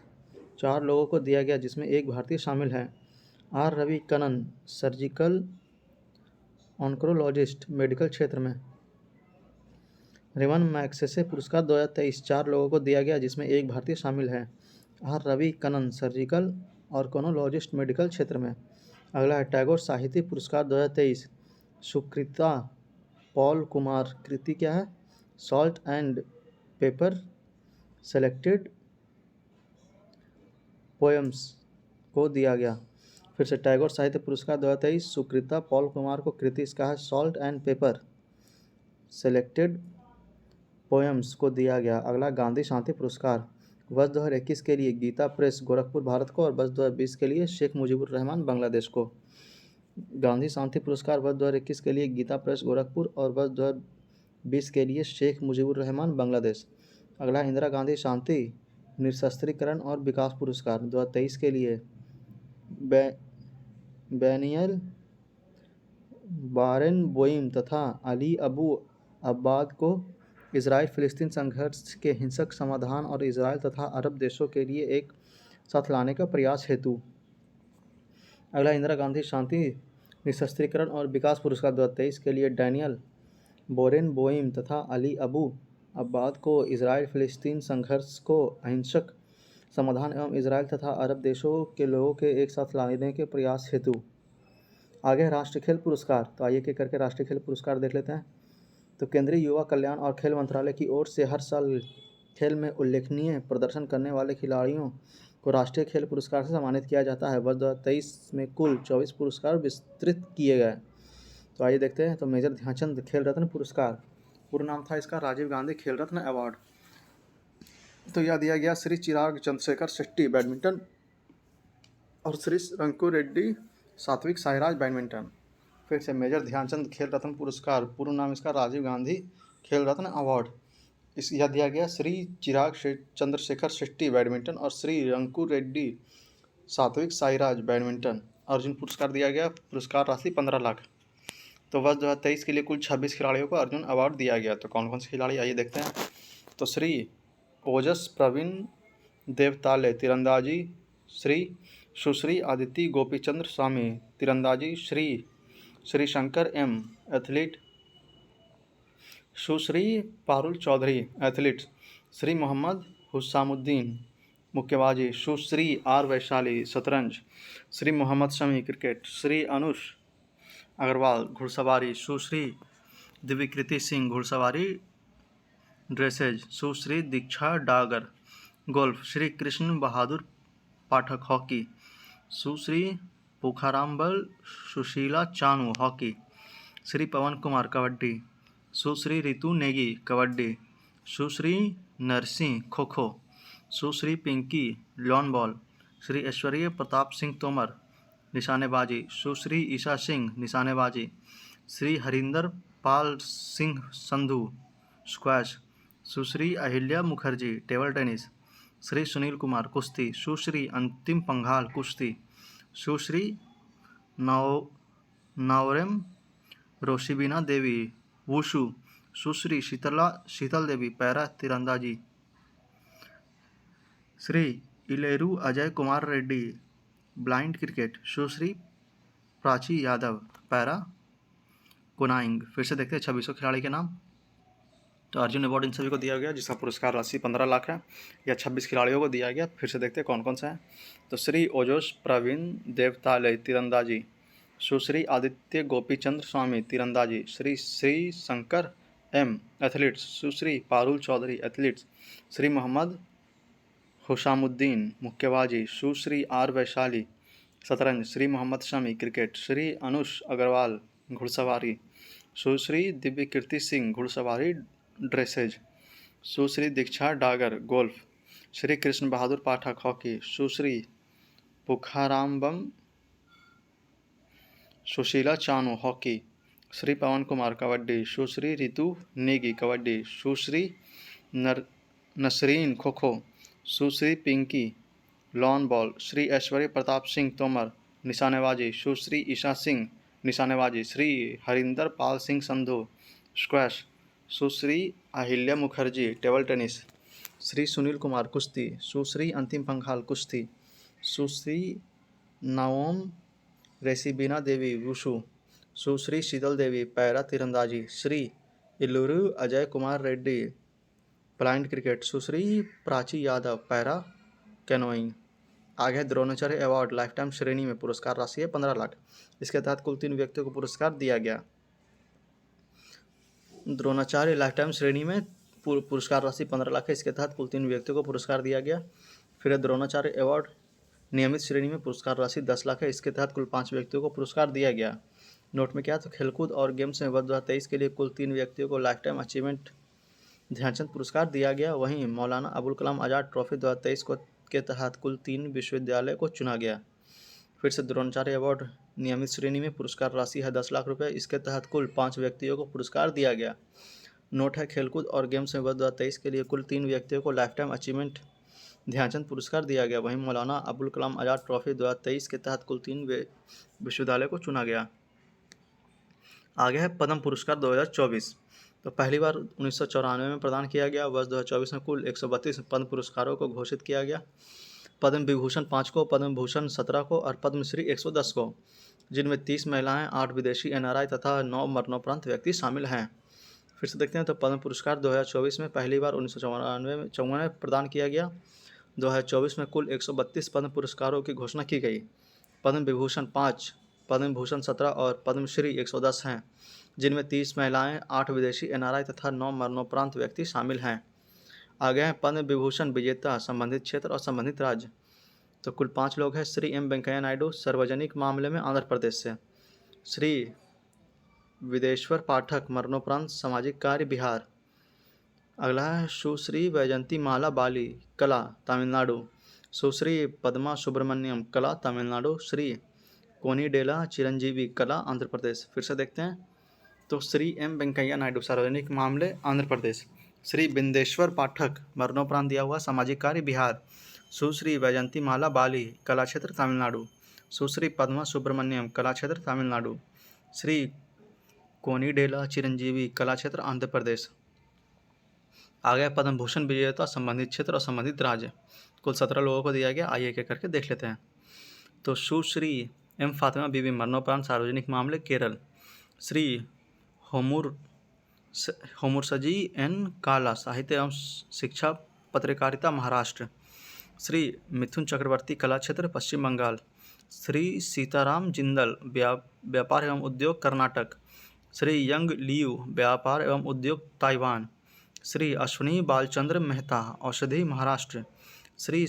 4 लोगों को दिया गया, जिसमें एक भारतीय शामिल है। R Ravi Kannan, surgical oncologist, medical क्षेत्र में। रेमन मैग्सेसे पुरस्कार 2023 4 लोगों को दिया गया, जिसमें एक भारतीय शामिल है। R Ravi Kannan, surgical oncologist, medical क्षेत्र में। अगला है टैगोर साहित्य पुरस्कार 2023 सुकृता पॉल कुमार, कृति क्या है? Salt and paper, selected poems को दिया गया। फिर से, टैगोर साहित्य पुरस्कार 2023 सुकृता पॉल कुमार को कृति इसका है salt and paper, selected poems को दिया गया। अगला, गांधी शांति पुरस्कार वर्ष 2021 के लिए गीता प्रेस गोरखपुर भारत को और वर्ष 2020 के लिए शेख मुजीबुर रहमान बांग्लादेश को। गांधी शांति पुरस्कार वर्ष 2021 के लिए गीता प्रेस गोरखपुर और वर्ष 2020 के लिए शेख मुजीबुर रहमान बांग्लादेश। अगला, इंदिरा गांधी शांति निरस्त्रीकरण और विकास पुरस्कार 2023 के लिए बैनियल बारेनबोइम तथा अली अबू अब्बाद को इजराइल फिलिस्तीन संघर्ष के हिंसक समाधान और इजराइल तथा अरब देशों के लिए एक साथ लाने का प्रयास हेतु। अगला, इंदिरा गांधी शांति निरस्त्रीकरण और विकास पुरस्कार 2023 के लिए डैनियल बोरेनबोइम तथा अली अबू अब्बाद को इजराइल फिलिस्तीन संघर्ष को अहिंसक समाधान एवं इजराइल तथा अरब देशों के लोगों के एक साथ लाने के प्रयास हेतु। आगे राष्ट्रीय खेल पुरस्कार, तो आइए के करके राष्ट्रीय खेल पुरस्कार देख लेते हैं। तो केंद्रीय युवा कल्याण और खेल मंत्रालय की ओर से हर साल खेल में उल्लेखनीय प्रदर्शन करने वाले खिलाड़ियों को राष्ट्रीय खेल पुरस्कार से सम्मानित किया जाता है। वर्ष 2023 में कुल 24 पुरस्कार विस्तृत किए गए। तो आइए देखते हैं। तो मेजर ध्यानचंद खेल रत्न पुरस्कार, पूर्ण नाम था इसका राजीव गांधी खेल रत्न अवार्ड। तो यह दिया गया श्री चिराग चंद्रशेखर शेट्टी बैडमिंटन और श्री रंकू रेड्डी सात्विक साईराज बैडमिंटन। फिर से, मेजर ध्यानचंद खेल रत्न पुरस्कार, पूर्ण नाम इसका राजीव गांधी खेल रत्न अवार्ड। यह दिया गया श्री चिराग चंद्रशेखर शेट्टी बैडमिंटन और श्री रंकू रेड्डी सात्विक साईराज बैडमिंटन। अर्जुन पुरस्कार दिया गया, पुरस्कार राशि 15 लाख। तो वर्ष 2023 के लिए कुल 26 खिलाड़ियों को अर्जुन अवार्ड दिया गया। तो कौन कौन से खिलाड़ी, आइए देखते हैं। तो श्री ओजस प्रवीण देवताले तीरंदाजी, श्री सुश्री आदित्य गोपीचंद्र स्वामी तीरंदाजी, श्री शंकर एम एथलीट, सुश्री पारुल चौधरी एथलीट, श्री मोहम्मद हुसामुद्दीन मुक्केबाजी, सुश्री आर वैशाली शतरंज, श्री मोहम्मद शमी क्रिकेट, श्री अनुष अग्रवाल घुड़सवारी, सुश्री दिव्यकृति सिंह घुड़सवारी ड्रेसेज, सुश्री दीक्षा डागर गोल्फ, श्री कृष्ण बहादुर पाठक हॉकी, सुश्री पुखारामबल सुशीला चानू हॉकी, श्री पवन कुमार कबड्डी, सुश्री रितु नेगी कबड्डी, सुश्री नरसिंह खो खो, सुश्री पिंकी लॉन बॉल, श्री ऐश्वर्य प्रताप सिंह तोमर निशानेबाजी, सुश्री ईशा सिंह निशानेबाजी, श्री हरिंदर पाल सिंह संधू स्क्वैश, सुश्री अहिल्या मुखर्जी टेबल टेनिस, श्री सुनील कुमार कुश्ती, सुश्री अंतिम पंघाल कुश्ती, सुश्री नाओरेम रोशिबिना देवी वुशु, सुश्री शीतल देवी पैरा तीरंदाजी, श्री इलेरू अजय कुमार रेड्डी ब्लाइंड क्रिकेट, सुश्री प्राची यादव पैरा कुनाइंग। फिर से देखते हैं 26 खिलाड़ी के नाम। तो अर्जुन अवार्ड इन सभी को दिया गया, जिसका पुरस्कार राशि 15 लाख है। यह 26 खिलाड़ियों को दिया गया। फिर से देखते हैं कौन कौन सा है। तो श्री ओजोस प्रवीण देवताले तीरंदाजी, सुश्री आदित्य गोपीचंद्र स्वामी तीरंदाजी, श्री शंकर एम एथलीट्स, सुश्री पारुल चौधरी एथलीट्स, श्री मोहम्मद हुसामुद्दीन मुक्केबाजी, सुश्री आर वैशाली शतरंज, श्री मोहम्मद शमी क्रिकेट, श्री अनुष अग्रवाल घुड़सवारी, सुश्री दिव्य कीर्ति सिंह घुड़सवारी ड्रेसेज, सुश्री दीक्षा डागर गोल्फ, श्री कृष्ण बहादुर पाठक हॉकी, सुश्री पुखाराम्बम सुशीला चानू हॉकी, श्री पवन कुमार कबड्डी, सुश्री रितु नेगी कबड्डी, सुश्री नसरीन खो खो, सुश्री पिंकी लॉन बॉल, श्री ऐश्वर्य प्रताप सिंह तोमर निशानेबाजी, सुश्री ईशा सिंह निशानेबाजी, श्री हरिंदर पाल सिंह संधू स्क्वैश, सुश्री अहिल्या मुखर्जी टेबल टेनिस, श्री सुनील कुमार कुश्ती, सुश्री अंतिम पंघाल कुश्ती, सुश्री नाओम रेसिबीना देवी वुशु, सुश्री शीतल देवी पैरा तीरंदाजी, श्री इल्लुरु अजय कुमार रेड्डी ब्लाइंड क्रिकेट, सुश्री प्राची यादव पैरा कैनोइंग। आगे द्रोणाचार्य अवार्ड लाइफ टाइम श्रेणी में पुरस्कार राशि है 15 लाख। इसके तहत कुल 3 व्यक्तियों को पुरस्कार दिया गया। द्रोणाचार्य लाइफ टाइम श्रेणी में पुरस्कार राशि 15 लाख है। इसके तहत कुल 3 व्यक्तियों को पुरस्कार दिया गया। फिर द्रोणाचार्य अवार्ड नियमित श्रेणी में पुरस्कार राशि 10 लाख है। इसके तहत कुल 5 व्यक्तियों को पुरस्कार दिया गया। नोट में क्या, तो खेलकूद और गेम्स में वर्ष 2023 के लिए कुल 3 व्यक्तियों को लाइफ टाइम अचीवमेंट ध्यानचंद पुरस्कार दिया गया। वहीं मौलाना अबुल कलाम आज़ाद ट्रॉफी 2023 के तहत कुल 3 विश्वविद्यालय को चुना गया। फिर से द्रोणाचार्य अवार्ड नियमित श्रेणी में पुरस्कार राशि है 10 लाख रुपए। इसके तहत कुल 5 व्यक्तियों को पुरस्कार दिया गया। नोट है, खेलकूद और गेम्स में वर्ष 2023 के लिए कुल 3 व्यक्तियों को लाइफ टाइम अचीवमेंट ध्यानचंद पुरस्कार दिया गया। वहीं मौलाना अबुल कलाम आज़ाद ट्रॉफी 2023 के तहत कुल 3 विश्वविद्यालय को चुना गया। आगे है पद्म पुरस्कार 2024। तो पहली बार 1994 में प्रदान किया गया। वर्ष 2024 में कुल 132 पद्म पुरस्कारों को घोषित किया गया। पद्म विभूषण 5 को, पद्म भूषण 17 को और पद्मश्री 110 को, जिनमें 30 महिलाएं, 8 विदेशी एनआरआई तथा 9 मरणोपरांत व्यक्ति शामिल हैं। फिर से देखते हैं, तो पद्म पुरस्कार 2024 में पहली बार 1994 में प्रदान किया गया। 2024 में कुल 132 पद्म पुरस्कारों की घोषणा की गई। पद्म विभूषण 5, पद्म भूषण 17 और पद्मश्री 110 हैं, जिनमें 30 महिलाएं, 8 विदेशी एनआरआई तथा 9 मरणोपरांत व्यक्ति शामिल हैं। आगे हैं पद्म विभूषण विजेता संबंधित क्षेत्र और संबंधित राज्य। तो कुल 5 लोग हैं। श्री एम वेंकैया नायडू सार्वजनिक मामले में आंध्र प्रदेश से, श्री विदेश्वर पाठक मरणोपरांत सामाजिक कार्य बिहार। अगला है सुश्री वैजंती माला बाली कला तमिलनाडु, सुश्री पद्मा सुब्रमण्यम कला तमिलनाडु, श्री कोनिडेला चिरंजीवी कला आंध्र प्रदेश। फिर से देखते हैं, तो श्री एम वेंकैया नायडू सार्वजनिक मामले आंध्र प्रदेश, श्री बिंदेश्वर पाठक मरणोपरांत दिया हुआ सामाजिक कार्य बिहार, सुश्री वैजंती माला बाली कला क्षेत्र तमिलनाडु, सुश्री पद्मा सुब्रमण्यम कला क्षेत्र तमिलनाडु, श्री कोनिडेला चिरंजीवी कला क्षेत्र आंध्र प्रदेश। आगे पद्म भूषण विजेता संबंधित क्षेत्र और संबंधित राज्य। कुल 17 लोगों को दिया गया। आइए एक एक करके देख लेते हैं। तो सुश्री एम फातिमा बीबी मरणोपरांत सार्वजनिक मामले केरल, श्री होमुरसजी एन काला साहित्य एवं शिक्षा पत्रकारिता महाराष्ट्र, श्री मिथुन चक्रवर्ती कला क्षेत्र पश्चिम बंगाल, श्री सीताराम जिंदल व्यापार एवं उद्योग कर्नाटक, श्री यंग लियू व्यापार एवं उद्योग ताइवान, श्री अश्विनी बालचंद्र मेहता औषधि महाराष्ट्र, श्री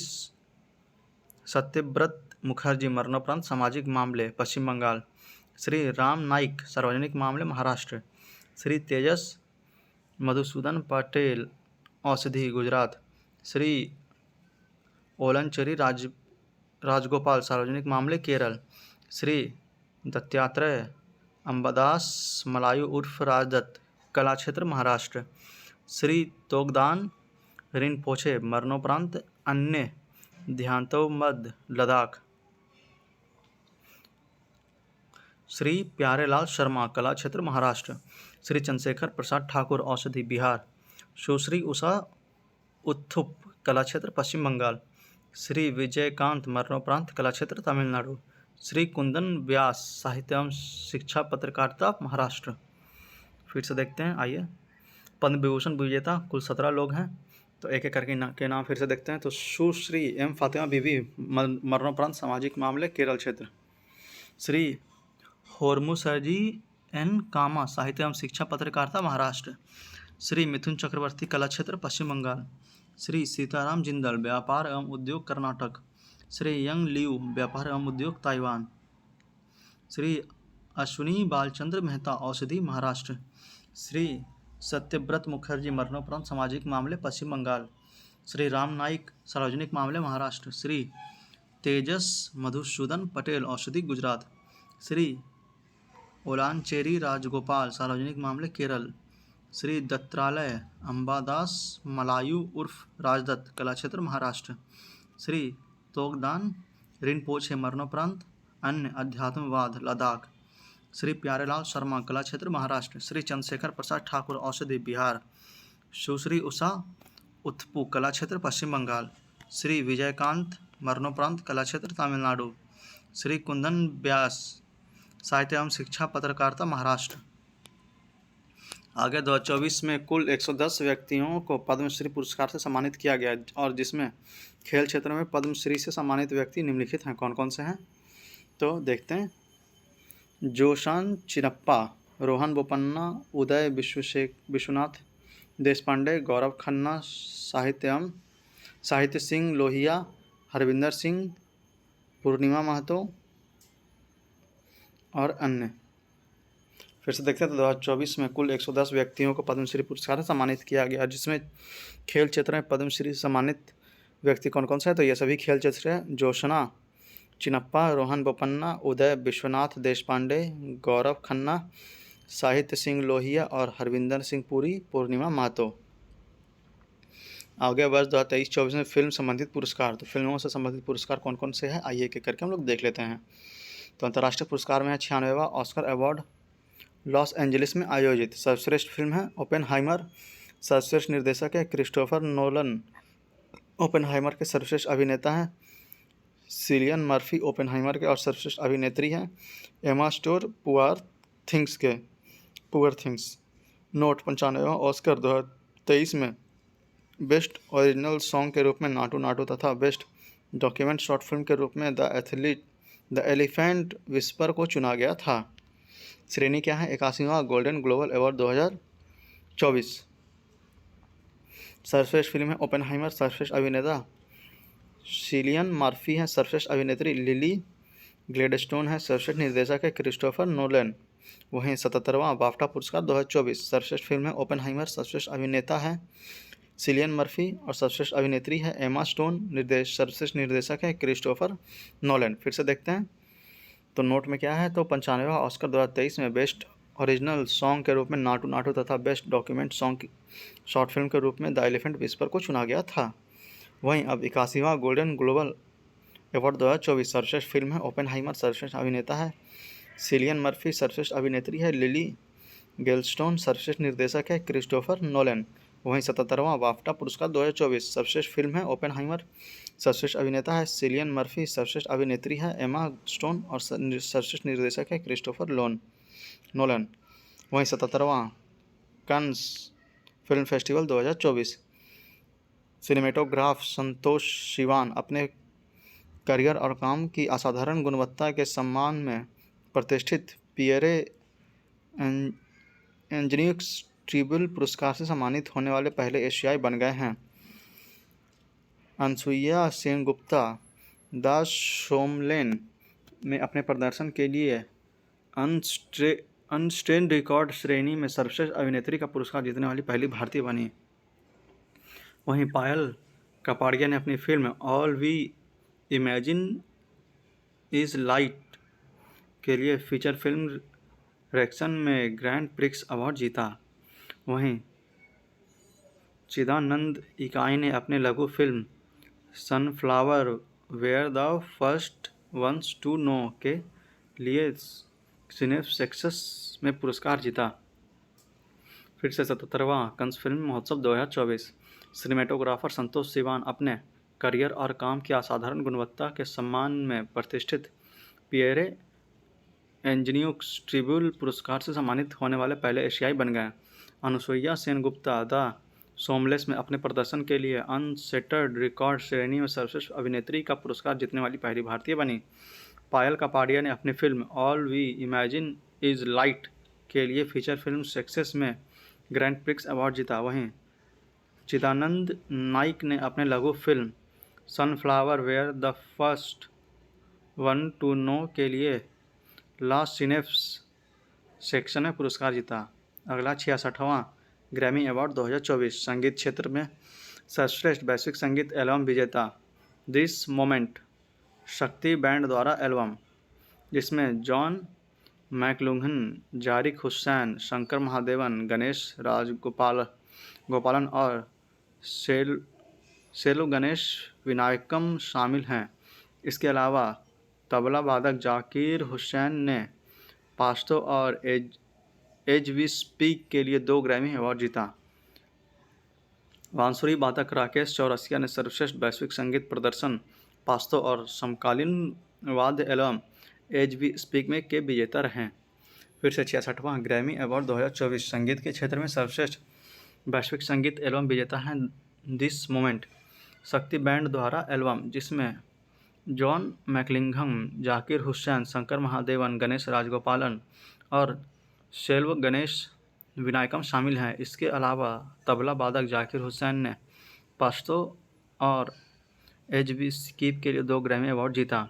सत्यव्रत मुखर्जी मरणोपरांत सामाजिक मामले पश्चिम बंगाल, श्री राम नाइक सार्वजनिक मामले महाराष्ट्र, श्री तेजस मधुसूदन पटेल औषधि गुजरात, श्री ओलनचरी राजगोपाल सार्वजनिक मामले केरल, श्री दत्तात्रेय अंबादास मलायू उर्फ राजदत्त कला क्षेत्र महाराष्ट्र, श्री तोगदान रिनपोछे मरणोपरांत अन्य ध्यानतो मध्य लद्दाख, श्री प्यारेलाल शर्मा कला क्षेत्र महाराष्ट्र, श्री चंद्रशेखर प्रसाद ठाकुर औषधि बिहार, सुश्री उषा उत्थुप कला क्षेत्र पश्चिम बंगाल, श्री विजयकांत मरणोपरांत कला क्षेत्र तमिलनाडु, श्री कुंदन व्यास साहित्य एवं शिक्षा पत्रकारिता महाराष्ट्र। फिर से देखते हैं, आइए। पद्म विभूषण विजेता कुल 17 लोग हैं। तो एक एक करके के नाम फिर से देखते हैं। तो सुश्री एम फातिमा बीबी मरणोपरांत सामाजिक मामले केरल क्षेत्र, श्री होर्मुसजी एन कामा साहित्य एवं शिक्षा पत्रकारिता महाराष्ट्र, श्री मिथुन चक्रवर्ती कला क्षेत्र पश्चिम बंगाल, श्री सीताराम जिंदल व्यापार एवं उद्योग कर्नाटक, श्री यंग लियू व्यापार एवं उद्योग ताइवान, श्री अश्विनी बालचंद्र मेहता औषधि महाराष्ट्र। श्री सत्यव्रत मुखर्जी मरणोपरांत सामाजिक मामले पश्चिम बंगाल। श्री राम नाईक सार्वजनिक मामले महाराष्ट्र। श्री तेजस मधुसूदन पटेल औषधि गुजरात। श्री ओलांचेरी राजगोपाल सार्वजनिक मामले केरल। श्री दत्तालय अंबादास मलायू उर्फ राजदत्त कला क्षेत्र महाराष्ट्र। श्री तोगदान रिनपोछे मरणोपरांत अन्य अध्यात्मवाद लद्दाख। श्री प्यारेलाल शर्मा कला क्षेत्र महाराष्ट्र। श्री चंद्रशेखर प्रसाद ठाकुर औषधि बिहार। सुश्री उषा उत्पु कला क्षेत्र पश्चिम बंगाल। श्री विजयकांत मरणोपरांत कला क्षेत्र तमिलनाडु। श्री कुंदन व्यास साहित्य एवं शिक्षा पत्रकारिता महाराष्ट्र। आगे 2024 में कुल 110 व्यक्तियों को पद्मश्री पुरस्कार से सम्मानित किया गया और जिसमें खेल क्षेत्र में पद्मश्री से सम्मानित व्यक्ति निम्नलिखित हैं। कौन कौन से हैं तो देखते हैं। जोशान चिनप्पा, रोहन बोपन्ना, उदय विश्वनाथ देशपांडे, गौरव खन्ना साहित्य सिंह लोहिया, हरविंदर सिंह, पूर्णिमा महतो और अन्य। फिर से देखते हैं तो 2024 में कुल 110 व्यक्तियों को पद्मश्री पुरस्कार से सम्मानित किया गया जिसमें खेल क्षेत्र में पद्मश्री से सम्मानित व्यक्ति कौन कौन से हैं तो ये सभी खेल क्षेत्र हैं। जोशना चिनप्पा, रोहन बोपन्ना, उदय विश्वनाथ देशपांडे, गौरव खन्ना, साहित्य सिंह लोहिया और हरविंदर सिंह पुरी, पूर्णिमा महतो। आगे वर्ष 2023-24 में फिल्म संबंधित पुरस्कार, तो फिल्मों से संबंधित पुरस्कार कौन कौन से हैं आइए एक करके हम लोग देख लेते हैं। तो अंतर्राष्ट्रीय पुरस्कार में है 96वां ऑस्कर अवार्ड लॉस एंजलिस में आयोजित। सर्वश्रेष्ठ फिल्म है ओपेनहाइमर। सर्वश्रेष्ठ निर्देशक है क्रिस्टोफर नोलन। ओपेनहाइमर के सर्वश्रेष्ठ अभिनेता हैं सिलियन मर्फी ओपेनहाइमर के और सर्वश्रेष्ठ अभिनेत्री हैं Emma Stone Poor Things. Note 95वां ऑस्कर 2023 में बेस्ट ओरिजिनल सॉन्ग के रूप में नाटू नाटू तथा बेस्ट डॉक्यूमेंट शॉर्ट फिल्म के रूप में द एलिफेंट विस्पर को चुना गया था। श्रेणी क्या है 81वां गोल्डन ग्लोबल अवार्ड 2024। सर्वश्रेष्ठ फिल्म है ओपेनहाइमर। सर्वश्रेष्ठ अभिनेता सिलियन मर्फी है। सर्वश्रेष्ठ अभिनेत्री लिली ग्लेडस्टोन है। सर्वश्रेष्ठ निर्देशक है क्रिस्टोफर नोलन। वहीं 77वां बाफ्टा पुरस्कार 2024। सर्वश्रेष्ठ फिल्म है ओपेनहाइमर। सर्वश्रेष्ठ अभिनेता है सिलियन मर्फी और सर्वश्रेष्ठ अभिनेत्री है एमा स्टोन। सर्वश्रेष्ठ निर्देशक है क्रिस्टोफर नोलन। फिर से देखते हैं तो नोट में क्या है तो 95वां ऑस्कर 2023 में बेस्ट ओरिजिनल सॉन्ग के रूप में नाटू नाटू तथा best document song short film के रूप में द एलिफेंट विस्पर को चुना गया था। वहीं अब 81वां गोल्डन ग्लोबल अवार्ड 2024। सर्वश्रेष्ठ फिल्म है ओपेनहाइमर। सर्वश्रेष्ठ अभिनेता है सिलियन मर्फी। सर्वश्रेष्ठ अभिनेत्री है लिली गेलस्टोन। सर्वश्रेष्ठ निर्देशक है क्रिस्टोफर नोलन। वहीं 77वां बाफ्टा पुरस्कार 2024। सर्वश्रेष्ठ फिल्म है ओपेनहाइमर। सर्वश्रेष्ठ अभिनेता है सिलियन मर्फी। सर्वश्रेष्ठ अभिनेत्री है एमा स्टोन और सर्वश्रेष्ठ निर्देशक है क्रिस्टोफर नोलन। वहीं 77वां कांस फिल्म फेस्टिवल 2024। सिनेमेटोग्राफ संतोष सिवान अपने करियर और काम की असाधारण गुणवत्ता के सम्मान में प्रतिष्ठित पियरे एंजनिक्स ट्रिब्यूनल पुरस्कार से सम्मानित होने वाले पहले एशियाई बन गए हैं। अनसुईया सेनगुप्ता द शोमलेन में अपने प्रदर्शन के लिए अनस्ट्रेन्ड रिकॉर्ड श्रेणी में सर्वश्रेष्ठ अभिनेत्री का पुरस्कार जीतने वाली पहली भारतीय बनी। वहीं पायल कपाड़िया ने अपनी film all we imagine is light के लिए फीचर फिल्म रेक्सन में ग्रैंड प्रिक्स अवार्ड जीता। वहीं चिदानंद इकाई ने अपने लघु film sunflower were the first ones to know के लिए सिनेप्सेक्स में पुरस्कार जीता। फिर से 77वां कांस फिल्म महोत्सव 2024। सिनेमेटोग्राफर संतोष सिवान अपने करियर और काम की असाधारण गुणवत्ता के सम्मान में प्रतिष्ठित पियरे एंजनिक्स ट्रिब्यूनल पुरस्कार से सम्मानित होने वाले पहले एशियाई बन गए। अनुसुईया सेनगुप्ता द सोमलेस में अपने प्रदर्शन के लिए अनसेटर्ड रिकॉर्ड श्रेणी में सर्वश्रेष्ठ अभिनेत्री का पुरस्कार जीतने वाली पहली भारतीय बनी। पायल कपाड़िया ने अपनी film all we imagine is light के लिए फीचर फिल्म सक्सेस में ग्रैंड प्रिक्स अवार्ड जीता। वहीं चिदानंद नाइक ने अपने लघु film sunflower were the first one to know के लिए ला सिनेप्स सेक्शन में पुरस्कार जीता। अगला 66वां ग्रैमी अवार्ड 2024 संगीत क्षेत्र में सर्वश्रेष्ठ वैश्विक संगीत एल्बम विजेता दिस मोमेंट शक्ति बैंड द्वारा एल्बम, जिसमें जॉन मैकलुहन, जारिक हुसैन, शंकर महादेवन, गणेश गोपालन और सेलु गणेश विनायकम शामिल हैं। इसके अलावा तबला वादक जाकिर हुसैन ने पास्तो और एज वी स्पीक के लिए 2 ग्रैमी अवार्ड जीता। बांसुरी वादक राकेश चौरसिया ने सर्वश्रेष्ठ वैश्विक संगीत प्रदर्शन पास्तो और समकालीन वाद्य एल्बम एज वी स्पीक में के विजेता रहे। फिर से 66वां ग्रैमी अवार्ड 2024 संगीत के क्षेत्र में सर्वश्रेष्ठ वैश्विक संगीत एल्बम विजेता है दिस मोमेंट शक्ति बैंड द्वारा एल्बम, जिसमें जॉन मैकलिंघम, जाकिर हुसैन, शंकर महादेवन, गणेश राजगोपालन और सेल्व गणेश विनायकम शामिल हैं। इसके अलावा तबला वादक जाकिर हुसैन ने पास्तो और एज वी स्पीक के लिए 2 ग्रैमी अवार्ड जीता।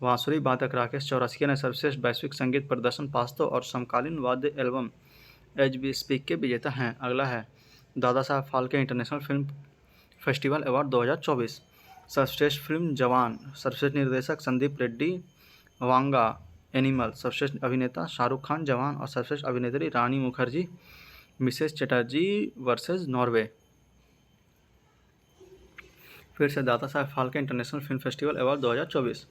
बांसुरी वादक राकेश चौरसिया ने सर्वश्रेष्ठ वैश्विक संगीत प्रदर्शन पास्तो और समकालीन वाद्य एल्बम एज वी स्पीक के विजेता हैं। अगला है दादा Saheb Phalke international film festival award 2024 सर्वश्रेष्ठ फिल्म जवान, सर्वश्रेष्ठ निर्देशक संदीप रेड्डी वांगा एनिमल, सर्वश्रेष्ठ अभिनेता शाहरुख खान जवान और सर्वश्रेष्ठ अभिनेत्री Rani Mukherji Mrs Chatterjee versus Norway. फिर से Dada Saheb Phalke international film festival award 2024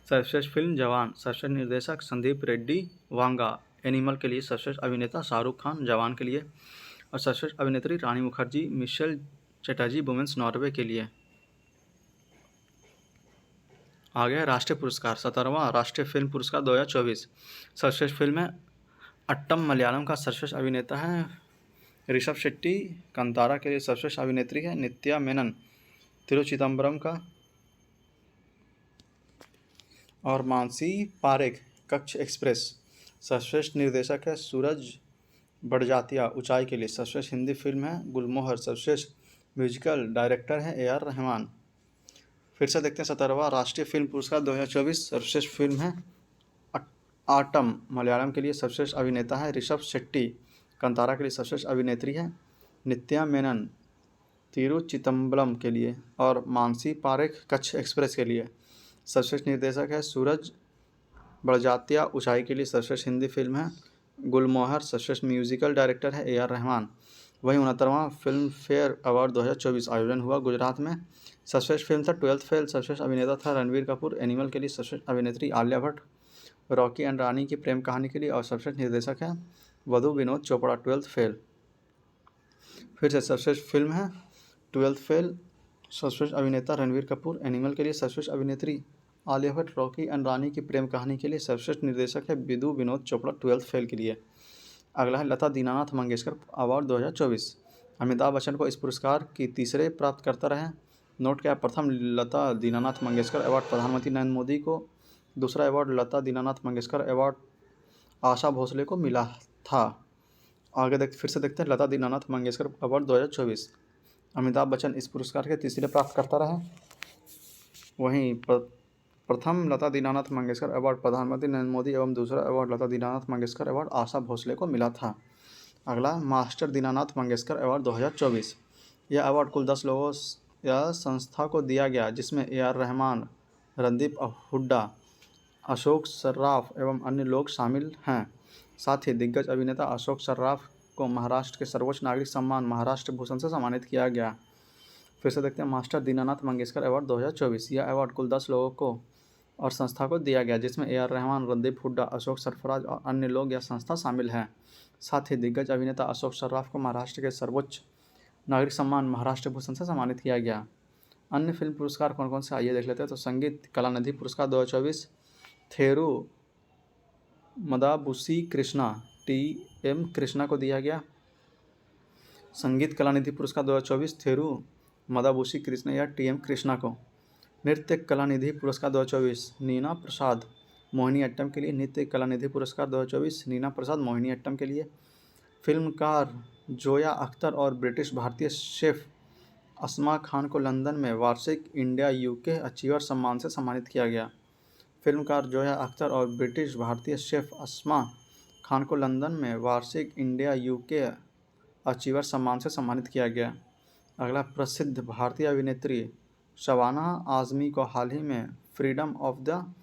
सर्वश्रेष्ठ फिल्म जवान, सर्वश्रेष्ठ निर्देशक संदीप रेड्डी वांगा एनिमल के लिए, सर्वश्रेष्ठ अभिनेता शाहरुख खान जवान के लिए और सर्वश्रेष्ठ अभिनेत्री रानी मुखर्जी मिशेल चटर्जी वुमेन्स नॉर्वे के लिए। आ गया राष्ट्रीय पुरस्कार। 17वां राष्ट्रीय फिल्म पुरस्कार 2024 सर्वश्रेष्ठ फिल्म है अट्टम, मलयालम का सर्वश्रेष्ठ अभिनेता है ऋषभ शेट्टी, कंतारा के लिए सर्वश्रेष्ठ अभिनेत्री है नित्या मेनन, तिरुचिदम्बरम का, और मानसी पारेख कच्छ एक्सप्रेस। सर्वश्रेष्ठ निर्देशक है सूरज बड़जात्या, ऊंचाई के लिए। सर्वश्रेष्ठ हिंदी फिल्म है गुलमोहर, सर्वश्रेष्ठ म्यूजिकल डायरेक्टर है ए.आर. रहमान। फिर से देखते हैं 17वां राष्ट्रीय फिल्म पुरस्कार 2024 सर्वश्रेष्ठ फिल्म है आटम, मलयालम के लिए सर्वश्रेष्ठ अभिनेता है ऋषभ शेट्टी, कंतारा के लिए सर्वश्रेष्ठ अभिनेत्री है नित्या मेनन, तिरुचिदम्बरम के लिए, और मानसी पारेख कच्छ एक्सप्रेस के लिए। सर्वश्रेष्ठ निर्देशक है सूरज बड़जात्या, ऊंचाई के लिए। सर्वश्रेष्ठ हिंदी फिल्म है गुलमोहर, सर्वश्रेष्ठ म्यूजिकल डायरेक्टर है ए.आर. रहमान। वहीं 69वां फिल्म फेयर अवार्ड 2024 आयोजन हुआ गुजरात में। सर्वश्रेष्ठ फिल्म था 12th फेल, सर्वश्रेष्ठ अभिनेता था रणवीर कपूर एनिमल के लिए, सर्वश्रेष्ठ अभिनेत्री आलिया भट्ट रॉकी एंड रानी की प्रेम कहानी के लिए, और सर्वश्रेष्ठ निर्देशक है वधु विनोद चोपड़ा 12th फेल। फिर से सर्वश्रेष्ठ फिल्म है 12th फेल, सर्वश्रेष्ठ अभिनेता रणवीर कपूर एनिमल के लिए, सर्वश्रेष्ठ अभिनेत्री आलिया भट्ट रॉकी एंड रानी की प्रेम कहानी के लिए, सर्वश्रेष्ठ निर्देशक है विधु विनोद चोपड़ा 12th फेल के लिए। अगला है लता दीनानाथ मंगेशकर अवार्ड 2024। अमिताभ बच्चन को इस पुरस्कार की तीसरे प्राप्त करता रहे। नोट किया, प्रथम लता दीनानाथ मंगेशकर अवार्ड प्रधानमंत्री नरेंद्र मोदी को, दूसरा अवार्ड लता दीनानाथ मंगेशकर अवार्ड आशा भोसले को मिला था। आगे फिर से देखते हैं लता दीनानाथ मंगेशकर अवार्ड 2024। अमिताभ बच्चन इस पुरस्कार के तीसरे प्राप्त करता रहे। वहीं प्रथम लता दीनानाथ मंगेशकर अवार्ड प्रधानमंत्री नरेंद्र मोदी एवं दूसरा अवार्ड लता दीनानाथ मंगेशकर अवार्ड आशा भोसले को मिला था। अगला मास्टर दीनानाथ मंगेशकर अवार्ड 2024। यह अवार्ड कुल 10 लोगों या संस्था को दिया गया, जिसमें ए.आर. रहमान, रणदीप हुड्डा, अशोक सर्राफ एवं अन्य लोग शामिल हैं। साथ ही दिग्गज अभिनेता अशोक सर्राफ को महाराष्ट्र के सर्वोच्च नागरिक सम्मान महाराष्ट्र भूषण से सम्मानित किया गया। फिर से देखते हैं मास्टर दीनानाथ मंगेशकर अवार्ड 2024। यह अवार्ड कुल 10 लोगों को और संस्था को दिया गया, जिसमें ए.आर. रहमान, रणदीप हुड्डा, अशोक सरफराज और अन्य लोग या संस्था शामिल हैं। साथ ही दिग्गज अभिनेता अशोक सर्राफ को महाराष्ट्र के सर्वोच्च नागरिक सम्मान महाराष्ट्र भूषण से सम्मानित किया गया। अन्य फिल्म पुरस्कार कौन कौन से आइए देख लेते हैं। तो संगीत कलानिधि पुरस्कार 2024 थेरू मदाबुसी कृष्णा टी.एम. कृष्णा को दिया गया। संगीत कलानिधि पुरस्कार 2024 थेरू मदाबुसी कृष्णा या टी.एम. कृष्णा को। नृत्य कलानिधि पुरस्कार 2024 नीना प्रसाद मोहिनीअट्टम के लिए। नृत्य कलानिधि पुरस्कार 2024 नीना प्रसाद मोहिनीअट्टम के लिए। फिल्मकार जोया अख्तर और ब्रिटिश भारतीय शेफ अस्मा खान को लंदन में वार्षिक इंडिया यूके अचीवर सम्मान से सम्मानित किया गया। फिल्मकार जोया अख्तर और ब्रिटिश भारतीय शेफ अस्मा खान को लंदन में वार्षिक इंडिया यूके अचीवर सम्मान से सम्मानित किया गया। अगला, प्रसिद्ध भारतीय अभिनेत्री शबाना आज़मी को हाल ही में freedom of the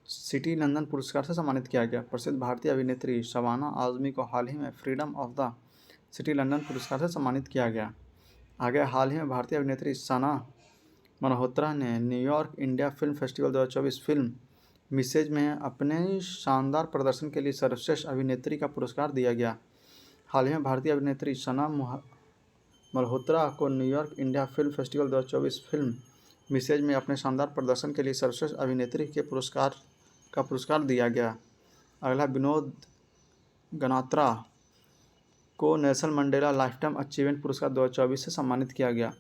city London पुरस्कार से सम्मानित किया गया। प्रसिद्ध भारतीय अभिनेत्री शबाना आज़मी को हाल ही में freedom of the city London पुरस्कार से सम्मानित किया गया। आगे, हाल ही में भारतीय अभिनेत्री सना मल्होत्रा ने New York India film festival 2024 film Mrs में अपने शानदार प्रदर्शन के लिए सर्वश्रेष्ठ अभिनेत्री का पुरस्कार दिया गया। हाल ही में भारतीय अभिनेत्री सना मल्होत्रा को New York India film festival 2024 film Mrs में अपने शानदार प्रदर्शन के लिए सर्वश्रेष्ठ अभिनेत्री के पुरस्कार दिया गया। अगला, विनोद गनात्रा को नेल्सन मंडेला लाइफटाइम अचीवमेंट पुरस्कार 2024 से सम्मानित किया गया।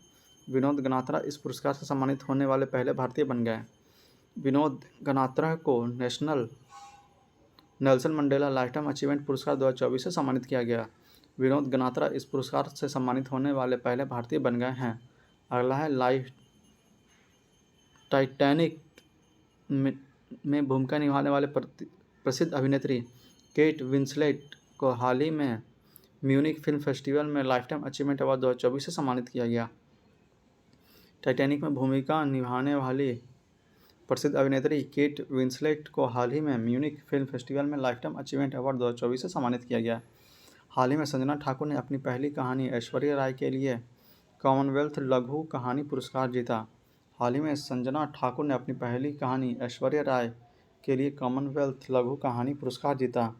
विनोद गनात्रा इस पुरस्कार से सम्मानित होने वाले पहले भारतीय बन गए। विनोद गनात्रा को नेल्सन मंडेला लाइफटाइम अचीवमेंट पुरस्कार 2024 से सम्मानित किया गया। विनोद गनात्रा इस पुरस्कार से सम्मानित होने वाले पहले भारतीय बन गए हैं। अगला है, टाइटैनिक में भूमिका निभाने वाले प्रसिद्ध अभिनेत्री केट विंसलेट को हाल ही में म्यूनिक फिल्म फेस्टिवल में लाइफटाइम अचीवमेंट अवार्ड 2024 से सम्मानित किया गया। टाइटैनिक में भूमिका निभाने वाली प्रसिद्ध अभिनेत्री केट विंसलेट को हाल ही में म्यूनिक फिल्म फेस्टिवल में लाइफटाइम अचीवमेंट अवार्ड 2024 से सम्मानित किया गया। हाल ही में संजना ठाकुर ने अपनी पहली कहानी ऐश्वर्या राय के लिए कॉमनवेल्थ लघु कहानी पुरस्कार जीता। हाल ही में संजना ठाकुर ने अपनी पहली कहानी ऐश्वर्या राय के लिए कॉमनवेल्थ लघु कहानी पुरस्कार जीता।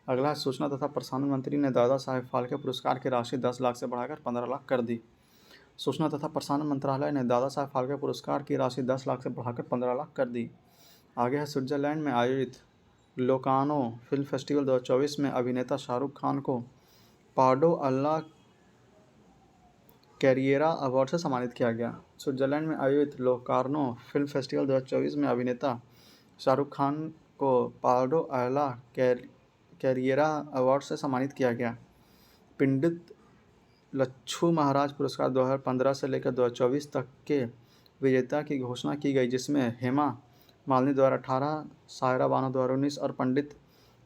अगला, सूचना तथा प्रसारण मंत्री ने दादा साहेब फाल्के पुरस्कार की राशि 10 लाख से बढ़ाकर 15 लाख कर दी। सूचना तथा प्रसारण मंत्रालय ने दादा साहेब फाल्के पुरस्कार की राशि 10 लाख से बढ़ाकर 15 लाख कर दी। आगे है, स्विट्जरलैंड में आयोजित लोकार्नो फिल्म फेस्टिवल 2024 में अभिनेता शाहरुख खान को पार्डो अल्ला कैरियरा अवार्ड से सम्मानित किया गया। स्विट्जरलैंड में आयोजित लोकार्नो फिल्म फेस्टिवल 2024 में अभिनेता शाहरुख खान को पार्डो अल्ला कैरियरा अवार्ड से सम्मानित किया गया। पंडित लच्छू महाराज पुरस्कार 2015 से लेकर 2024 तक के विजेता की घोषणा की गई, जिसमें हेमा मालिनी द्वारा 18, सायरा बानो द्वारा 19 और पंडित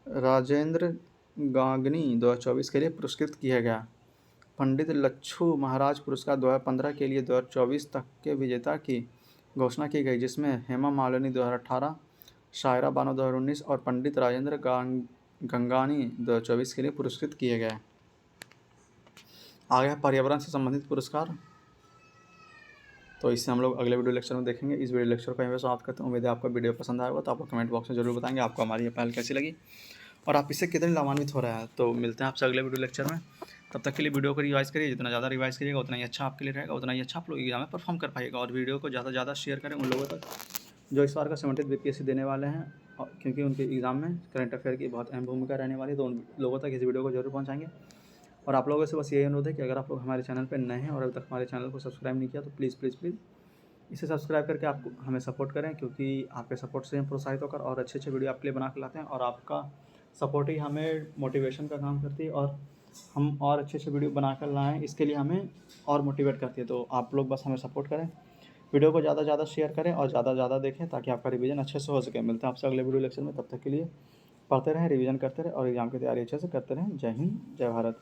राजेंद्र गांगनी 2024 के लिए पुरस्कृत किया गया। पंडित लच्छू महाराज पुरस्कार 2015 के लिए 2024 तक के विजेता की घोषणा की गई, जिसमें हेमा मालिनी 2018, सायरा बानो 2019 और पंडित राजेंद्र गंगानी 2024 के लिए पुरस्कृत किए गए। आगे है पर्यावरण से संबंधित पुरस्कार, तो इससे हम लोग अगले वीडियो लेक्चर में देखेंगे। इस वीडियो लेक्चर को यहीं पे समाप्त करते हैं। उम्मीद है आपको वीडियो पसंद आएगा, तो आप कमेंट बॉक्स में जरूर बताएंगे आपको हमारी ये पहल कैसी लगी और आप इससे कितने लाभान्वित हो रहा है। तो मिलते हैं आपसे अगले वीडियो लेक्चर में। तब तक के लिए वीडियो को रिवाइज करिए, जितना ज़्यादा रिवाइज करिएगा उतना ही अच्छा आपके लिए रहेगा, उतना ही अच्छा आप लोग एग्जाम में परफॉर्म कर पाइएगा। और वीडियो को ज़्यादा से ज़्यादा शेयर करें उन लोगों तक जो इस बार का 70 BPSC देने वाले हैं, क्योंकि उनके एग्ज़ाम में करंट अफेयर की बहुत अहम भूमिका रहने वाली है। तो उन लोगों तक इस वीडियो को जरूर पहुँचाएंगे। और आप लोगों से बस यही अनुरोध है कि अगर आप लोग हमारे चैनल पर नए हैं और अभी तक हमारे चैनल को सब्सक्राइब नहीं किया, तो प्लीज़ इसे सब्सक्राइब करके आप हमें सपोर्ट करें, क्योंकि आपके सपोर्ट से हम प्रोत्साहित होकर और अच्छे अच्छे वीडियो आपके लिए बना के लाते हैं। और आपका सपोर्ट ही हमें मोटिवेशन का काम करती है और हम और अच्छे अच्छे वीडियो बना कर लाएँ, इसके लिए हमें और मोटिवेट करती है। तो आप लोग बस हमें सपोर्ट करें, वीडियो को ज़्यादा से ज़्यादा शेयर करें और ज़्यादा से ज़्यादा देखें, ताकि आपका रिवीजन अच्छे से हो सके। मिलते हैं आपसे अगले वीडियो लेक्चर में। तब तक के लिए पढ़ते रहें, रिवीजन करते रहें और एग्जाम की तैयारी अच्छे से करते रहें। जय हिंद, जय भारत।